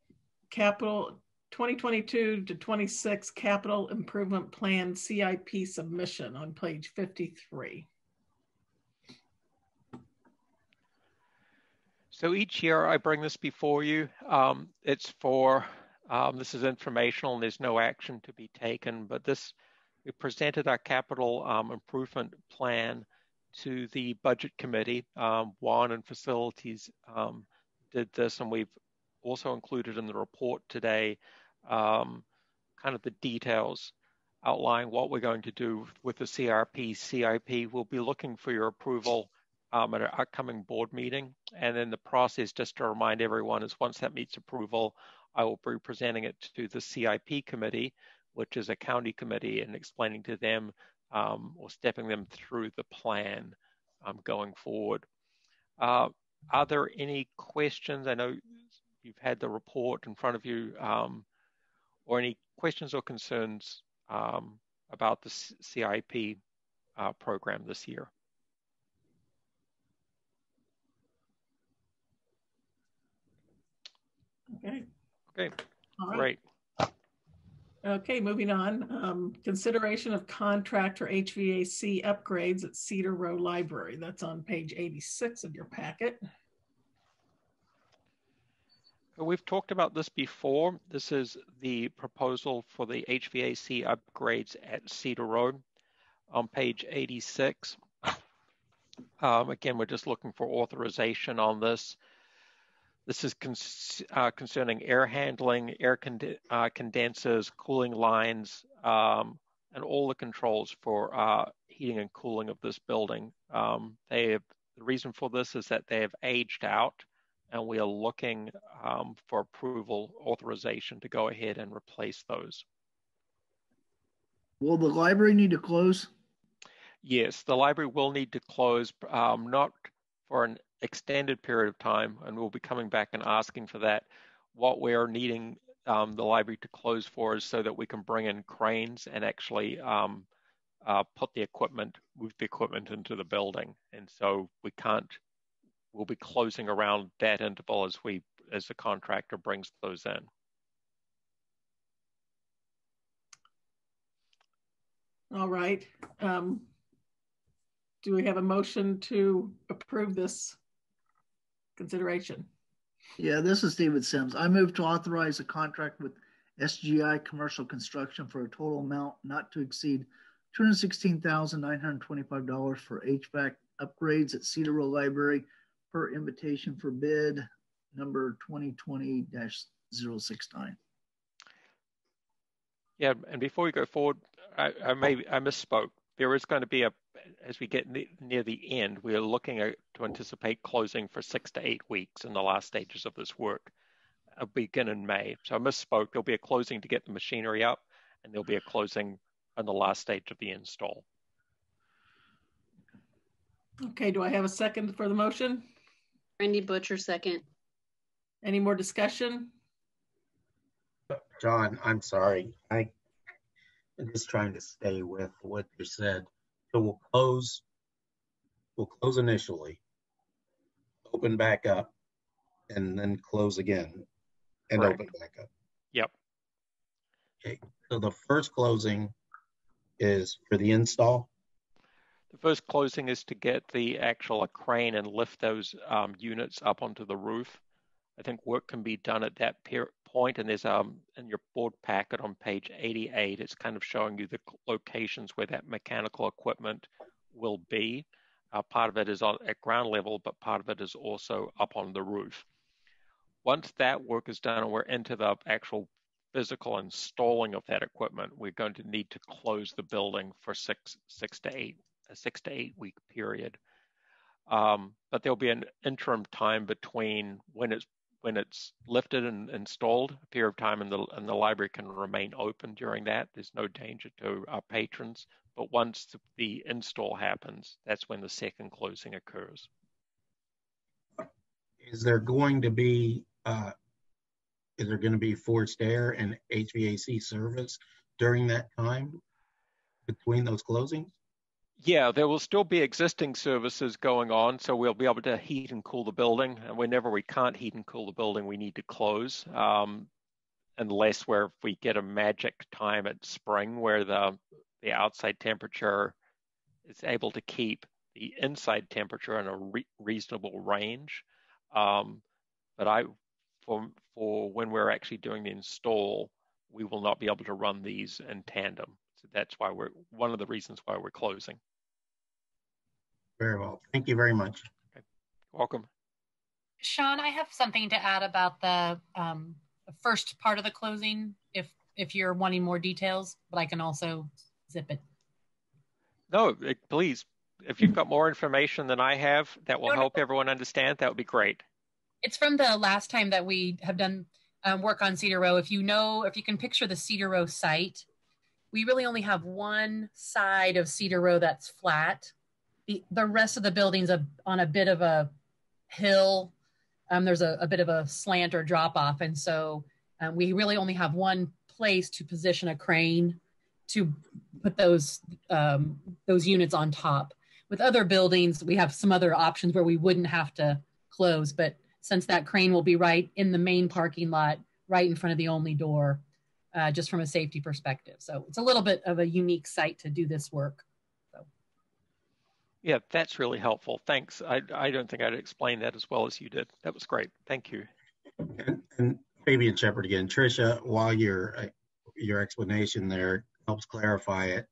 capital 2022 to 26 capital improvement plan CIP submission on page 53. So each year I bring this before you. It's for, this is informational and there's no action to be taken, but we presented our capital improvement plan to the budget committee. Juan and facilities did this, and we've also included in the report today kind of the details outlining what we're going to do with the CIP. We'll be looking for your approval at our upcoming board meeting. And then the process, just to remind everyone, is once that meets approval, I will be presenting it to the CIP committee, which is a county committee, and explaining to them or stepping them through the plan going forward. Are there any questions? I know you've had the report in front of you, or any questions or concerns about the CIP program this year? Okay, All right. Great. Okay, moving on. Consideration of contract for HVAC upgrades at Cedar Row Library. That's on page 86 of your packet. We've talked about this before. This is the proposal for the HVAC upgrades at Cedar Road on page 86. Again, we're just looking for authorization on this. This is concerning air handling, air condensers, cooling lines, and all the controls for heating and cooling of this building. The reason for this is that they have aged out, and we are looking for approval, authorization to go ahead and replace those. Will the library need to close? Yes, the library will need to close, not for an extended period of time, and we'll be coming back and asking for that. What we're needing the library to close for is so that we can bring in cranes and actually move the equipment into the building. And so we'll be closing around that interval as the contractor brings those in. All right. Do we have a motion to approve this consideration? Yeah, this is David Sims. I move to authorize a contract with SGI Commercial Construction for a total amount not to exceed $216,925 for HVAC upgrades at Cedar Row Library per invitation for bid number 2020-069. Yeah, and before we go forward, I misspoke. There is going to be as we get near the end, we are looking to anticipate closing for 6 to 8 weeks in the last stages of this work. It'll begin in May. So I misspoke. There'll be a closing to get the machinery up, and there'll be a closing on the last stage of the install. Okay, do I have a second for the motion? Randy Butcher, second. Any more discussion? John, I'm sorry. I'm just trying to stay with what you said. So we'll close initially, open back up, and then close again and Correct. Open back up. Yep. Okay. So the first closing is for the install. The first closing is to get the actual crane and lift those units up onto the roof. I think work can be done at that point, and there's in your board packet on page 88, it's kind of showing you the locations where that mechanical equipment will be. Part of it is at ground level, but part of it is also up on the roof. Once that work is done and we're into the actual physical installing of that equipment, we're going to need to close the building for a 6 to 8 week period. But there'll be an interim time between when it's lifted and installed, a period of time, and the library can remain open during that. There's no danger to our patrons. But once the install happens, that's when the second closing occurs. Is there going to be forced air and HVAC service during that time between those closings? Yeah, there will still be existing services going on, so we'll be able to heat and cool the building. And whenever we can't heat and cool the building, we need to close, unless we get a magic time at spring where the outside temperature is able to keep the inside temperature in a reasonable range. But for when we're actually doing the install, we will not be able to run these in tandem. So that's why one of the reasons why we're closing. Very well. Thank you very much. Okay. Welcome. Sean, I have something to add about the first part of the closing, if you're wanting more details, but I can also zip it. No, please. If you've got more information than I have that will help everyone understand, that would be great. It's from the last time that we have done work on Cedar Row. If you can picture the Cedar Row site, we really only have one side of Cedar Row that's flat. The rest of the building's on a bit of a hill. There's a bit of a slant or drop off. And so we really only have one place to position a crane to put those units on top. With other buildings, we have some other options where we wouldn't have to close. But since that crane will be right in the main parking lot, right in front of the only door, just from a safety perspective. So it's a little bit of a unique site to do this work. Yeah, that's really helpful. Thanks. I don't think I'd explained that as well as you did. That was great. Thank you. And Fabian Shepard again. Tricia, while your explanation there helps clarify it,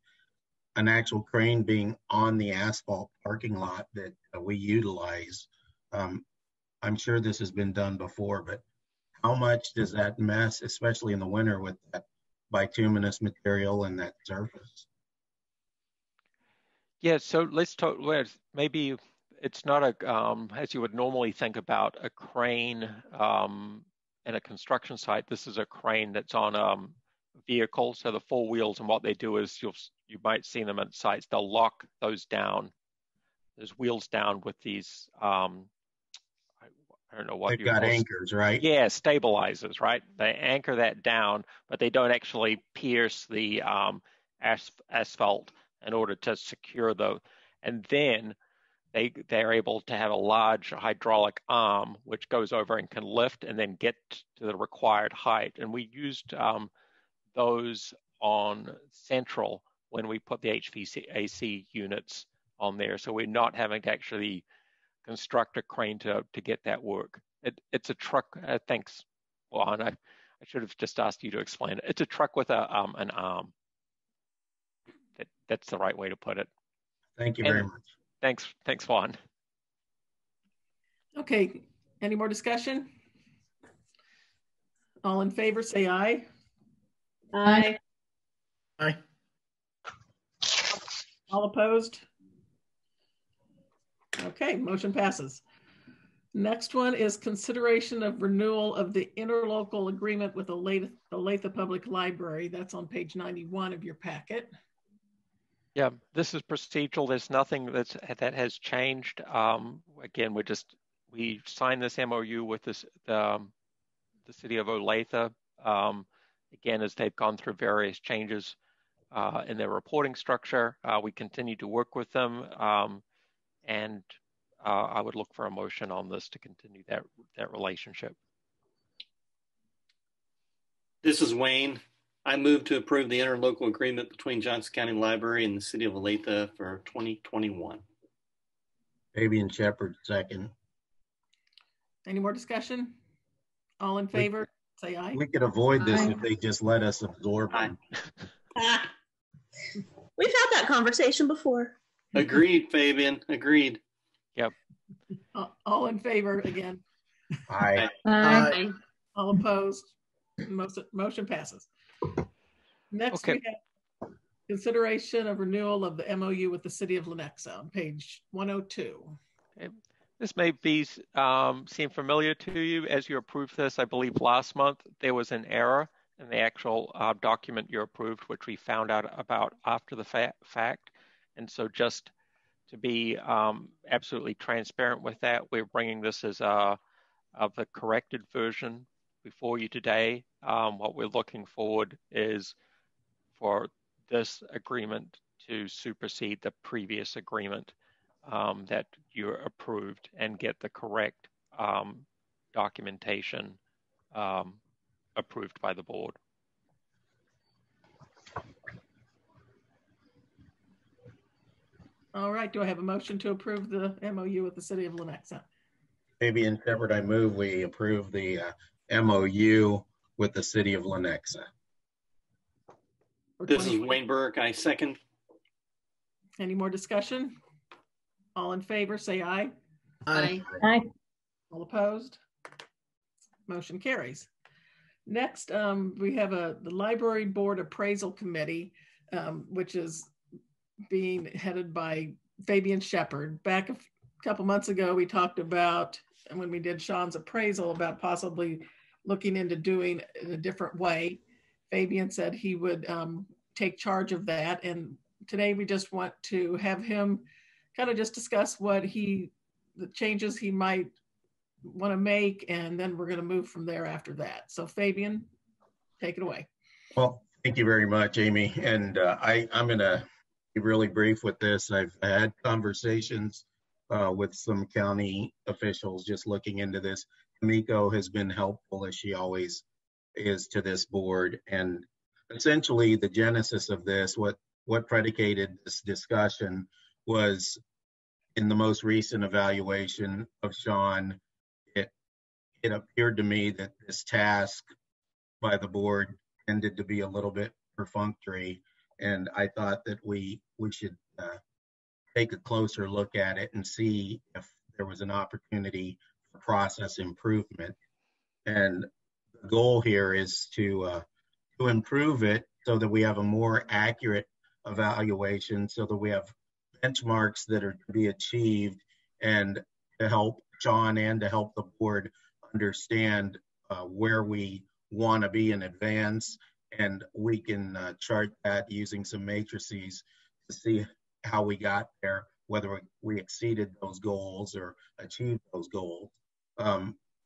an actual crane being on the asphalt parking lot that we utilize, I'm sure this has been done before, but how much does that mess, especially in the winter with that bituminous material and that surface? Yeah, so let's talk. Maybe it's not as you would normally think about a crane in a construction site. This is a crane that's on a vehicle, so the four wheels, and what they do is you might see them at sites. They'll lock those wheels down with these. I don't know what they've got anchors, right? Yeah, stabilizers, right? They anchor that down, but they don't actually pierce the asphalt in order to secure and then they're able to have a large hydraulic arm which goes over and can lift and then get to the required height. And we used those on Central when we put the HVAC units on there. So we're not having to actually construct a crane to get that work. It's a truck. Thanks, Juan. I I should have just asked you to explain it. It's a truck with an arm. That's the right way to put it. Thank you very much. Thanks, Juan. Okay, any more discussion? All in favor, say aye. Aye. Aye. All opposed? Okay, motion passes. Next one is consideration of renewal of the interlocal agreement with the Olathe Public Library. That's on page 91 of your packet. Yeah, this is procedural. There's nothing that has changed. Again, we signed this MOU with the city of Olathe. Again, as they've gone through various changes in their reporting structure, we continue to work with them, and I would look for a motion on this to continue that relationship. This is Wayne. I move to approve the interlocal agreement between Johnson County Library and the city of Olathe for 2021. Fabian Shepherd, second. Any more discussion? All in favor, say aye. We could avoid this Aye. if they just let us absorb them. We've had that conversation before. Agreed, Fabian. Agreed. Yep. All in favor again. Aye. Aye. All opposed? Motion passes. Next, we have consideration of renewal of the MOU with the city of Lenexa on page 102. Okay. This may seem familiar to you as you approved this. I believe last month there was an error in the actual document you approved, which we found out about after the fact. And so just to be absolutely transparent with that, we're bringing this as of the corrected version before you today. What we're looking forward is for this agreement to supersede the previous agreement that you approved and get the correct documentation approved by the board. All right, do I have a motion to approve the MOU with the city of Lenexa? Fabian Shepherd, I move we approve the MOU with the city of Lenexa. This is Wayne Burke. I second. Any more discussion? All in favor, say aye. Aye. Aye. All opposed? Motion carries. Next, we have the Library Board Appraisal Committee, which is being headed by Fabian Shepherd. Back a couple months ago, we talked about, and when we did Sean's appraisal, about possibly looking into doing it a different way. Fabian said he would take charge of that. And today we just want to have him kind of just discuss the changes he might want to make, and then we're going to move from there after that. So Fabian, take it away. Well, thank you very much, Amy. And I'm going to be really brief with this. I've had conversations with some county officials just looking into this. Kamiko has been helpful, as she always is, to this board. And essentially the genesis of this, what predicated this discussion, was in the most recent evaluation of Sean, it appeared to me that this task by the board tended to be a little bit perfunctory. And I thought that we should take a closer look at it and see if there was an opportunity for process improvement. And the goal here is to improve it so that we have a more accurate evaluation, so that we have benchmarks that are to be achieved, and to help Sean and to help the board understand where we want to be in advance. And we can chart that using some matrices to see how we got there, whether we exceeded those goals or achieved those goals.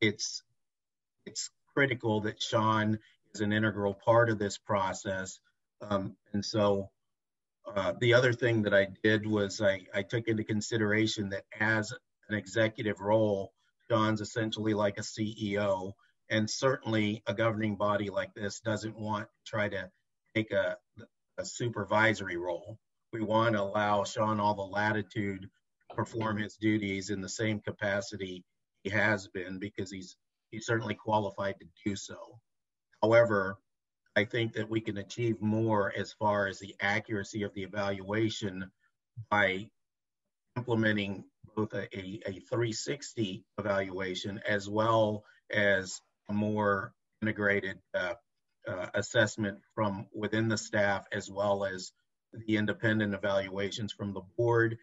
It's critical that Sean is an integral part of this process. And so the other thing that I did was I took into consideration that as an executive role, Sean's essentially like a CEO, and certainly a governing body like this doesn't want to try to take a supervisory role. We want to allow Sean all the latitude to perform his duties in the same capacity he has been, because he's certainly qualified to do so. However, I think that we can achieve more as far as the accuracy of the evaluation by implementing both a 360 evaluation as well as a more integrated assessment from within the staff, as well as the independent evaluations from the board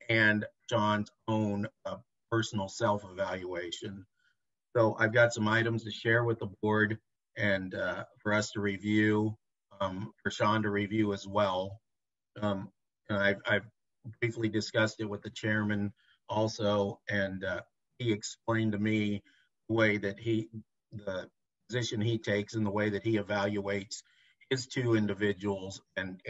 and John's own personal self-evaluation. So I've got some items to share with the board and for us to review, for Sean to review as well. And I've briefly discussed it with the chairman also, and he explained to me the way that the position he takes and the way that he evaluates his two individuals and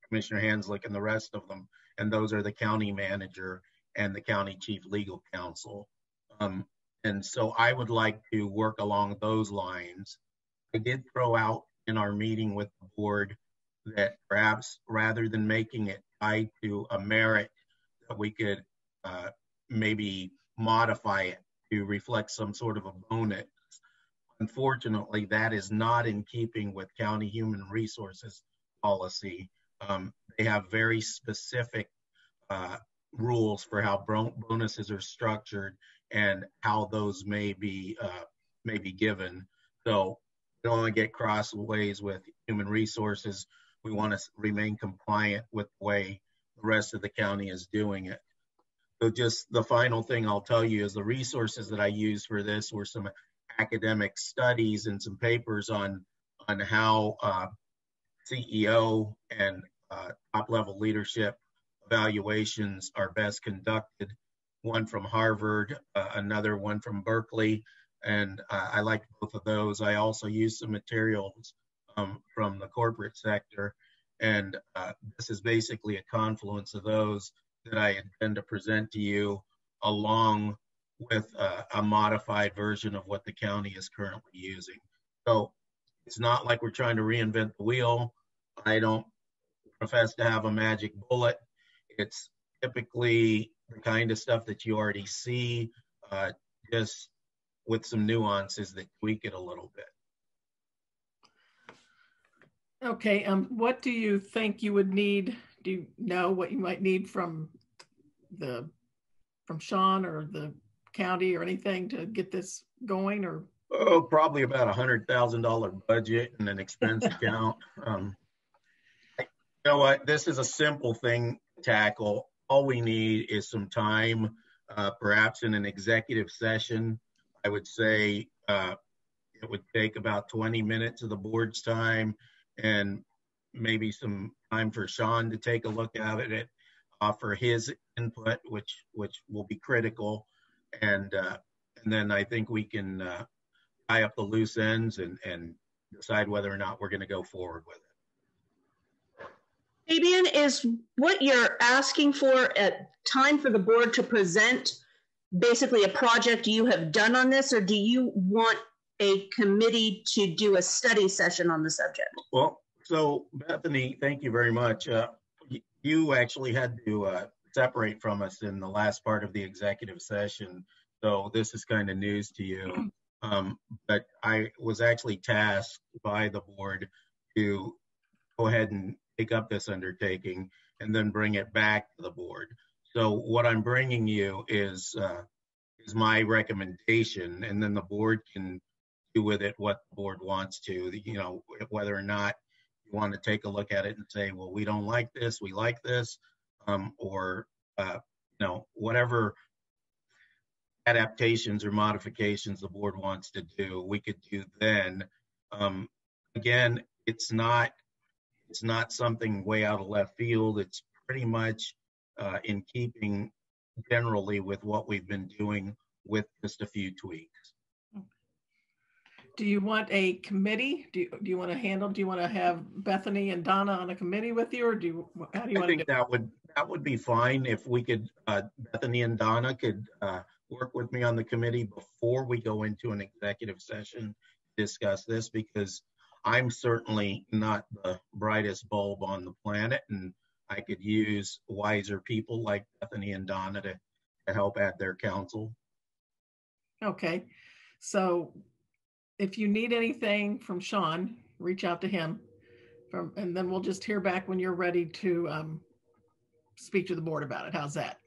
Commissioner Hanslick and the rest of them, and those are the county manager and the county chief legal counsel. And so I would like to work along those lines. I did throw out in our meeting with the board that perhaps rather than making it tied to a merit, that we could maybe modify it to reflect some sort of a bonus. Unfortunately, that is not in keeping with county human resources policy. They have very specific rules for how bonuses are structured and how those may be given. So we don't want to get crossways with human resources. We want to remain compliant with the way the rest of the county is doing it. So just the final thing I'll tell you is the resources that I used for this were some academic studies and some papers on how CEO and top-level leadership evaluations are best conducted. One from Harvard, another one from Berkeley, and I liked both of those. I also used some materials from the corporate sector, and this is basically a confluence of those that I intend to present to you along with a modified version of what the county is currently using. So it's not like we're trying to reinvent the wheel. I don't profess to have a magic bullet. It's typically the kind of stuff that you already see, just with some nuances that tweak it a little bit. Okay, what do you think you would need? Do you know what you might need from Sean or the county or anything to get this going? Or probably about $100,000 budget and an expense account. You know what? This is a simple thing to tackle. All we need is some time, perhaps in an executive session. I would say it would take about 20 minutes of the board's time and maybe some time for Sean to take a look at it, offer his input, which will be critical. And then I think we can tie up the loose ends and decide whether or not we're going to go forward with it. Fabian, is what you're asking for a time for the board to present basically a project you have done on this, or do you want a committee to do a study session on the subject? Well, so Bethany, thank you very much. You actually had to separate from us in the last part of the executive session, so this is kind of news to you. But I was actually tasked by the board to go ahead and take up this undertaking and then bring it back to the board. So what I'm bringing you is my recommendation, and then the board can do with it what the board wants to, you know, whether or not you want to take a look at it and say, well, we don't like this, we like this, or, you know, whatever adaptations or modifications the board wants to do, we could do then. Again, it's not something way out of left field. It's pretty much in keeping generally with what we've been doing with just a few tweaks. Do you want a committee? Do you want to have Bethany and Donna on a committee with you, or how do you want to do it? I think that would be fine if we could, Bethany and Donna could work with me on the committee before we go into an executive session to discuss this, because I'm certainly not the brightest bulb on the planet, and I could use wiser people like Bethany and Donna to help add their counsel. Okay, so if you need anything from Sean, reach out to him, and then we'll just hear back when you're ready to speak to the board about it. How's that?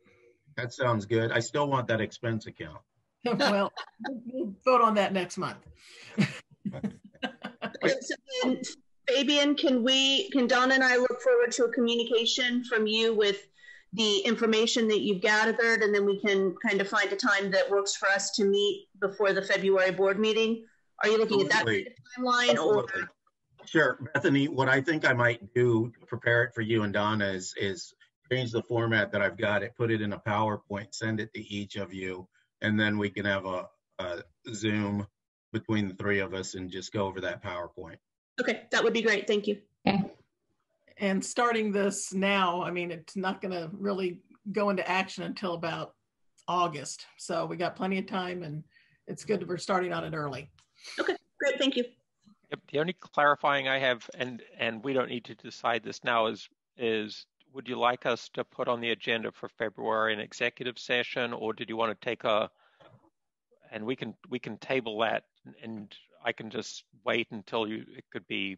That sounds good. I still want that expense account. Well, we'll vote on that next month. So then, Fabian, can Donna and I look forward to a communication from you with the information that you've gathered, and then we can kind of find a time that works for us to meet before the February board meeting? Are you looking at that kind of timeline? Absolutely. Or? Sure, Bethany, what I think I might do to prepare it for you and Donna is change the format that I've got it, put it in a PowerPoint, send it to each of you, and then we can have a Zoom between the three of us and just go over that PowerPoint. Okay, that would be great. Thank you. Okay. And starting this now, I mean, it's not going to really go into action until about August. So we got plenty of time, and it's good that we're starting on it early. Okay, great. Thank you. Yep. The only clarifying I have, and we don't need to decide this now, is would you like us to put on the agenda for February an executive session, or did you want to take and we can table that, and I can just wait until it could be,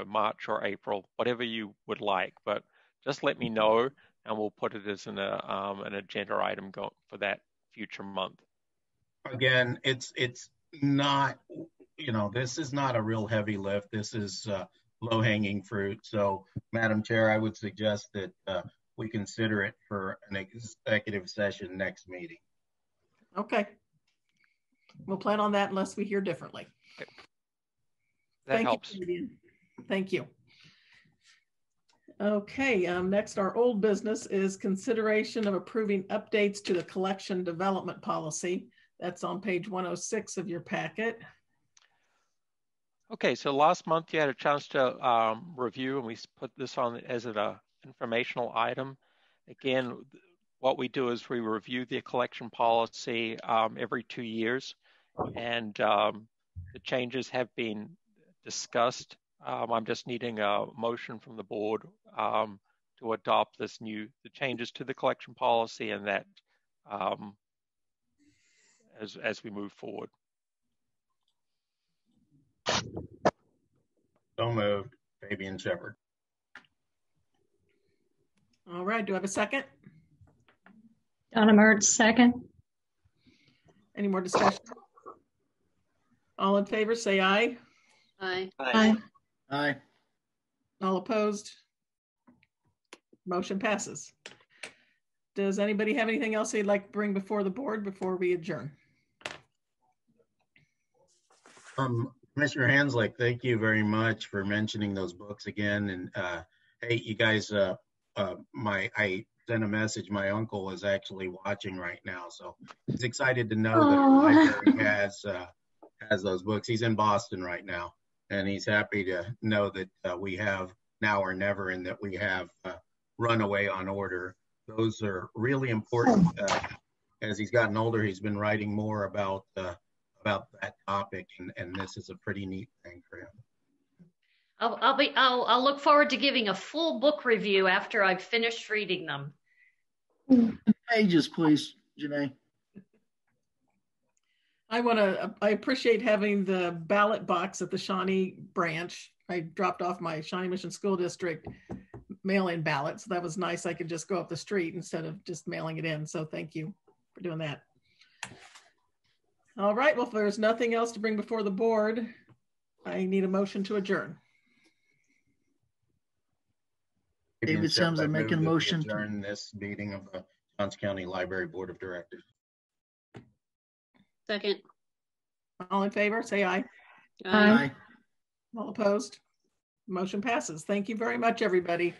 March or April, whatever you would like, but just let me know and we'll put it as an agenda item for that future month. Again, it's not, this is not a real heavy lift. This is low-hanging fruit. So, Madam Chair, I would suggest that we consider it for an executive session next meeting. Okay. We'll plan on that unless we hear differently. Okay. That helps. Thank you. Okay, next, our old business is consideration of approving updates to the collection development policy. That's on page 106 of your packet. Okay, so last month you had a chance to review, and we put this on as an informational item. Again, what we do is we review the collection policy every 2 years, and the changes have been discussed. I'm just needing a motion from the board to adopt the changes to the collection policy, and that as we move forward. So moved. Fabian Shepherd. All right. Do I have a second? Donna Mertz, second. Any more discussion? All in favor, say aye. Aye. Aye. Aye. All opposed? Motion passes. Does anybody have anything else they'd like to bring before the board before we adjourn? Commissioner Hanslick, thank you very much for mentioning those books again. And hey, you guys, I sent a message. My uncle is actually watching right now, so he's excited to know that the library has those books. He's in Boston right now, and he's happy to know that we have Now or Never, and that we have Runaway on order. Those are really important. As he's gotten older, he's been writing more about that topic, and this is a pretty neat thing for him. I'll look forward to giving a full book review after I've finished reading them. Pages, please, Janae. I appreciate having the ballot box at the Shawnee branch. I dropped off my Shawnee Mission School District mail-in ballot, so that was nice. I could just go up the street instead of just mailing it in. So thank you for doing that. All right, well, if there's nothing else to bring before the board, I need a motion to adjourn. David Sims, I'm making a motion to adjourn this meeting of the Johnson County Library Board of Directors. Second. All in favor, say aye. Aye. All opposed? Motion passes. Thank you very much, everybody.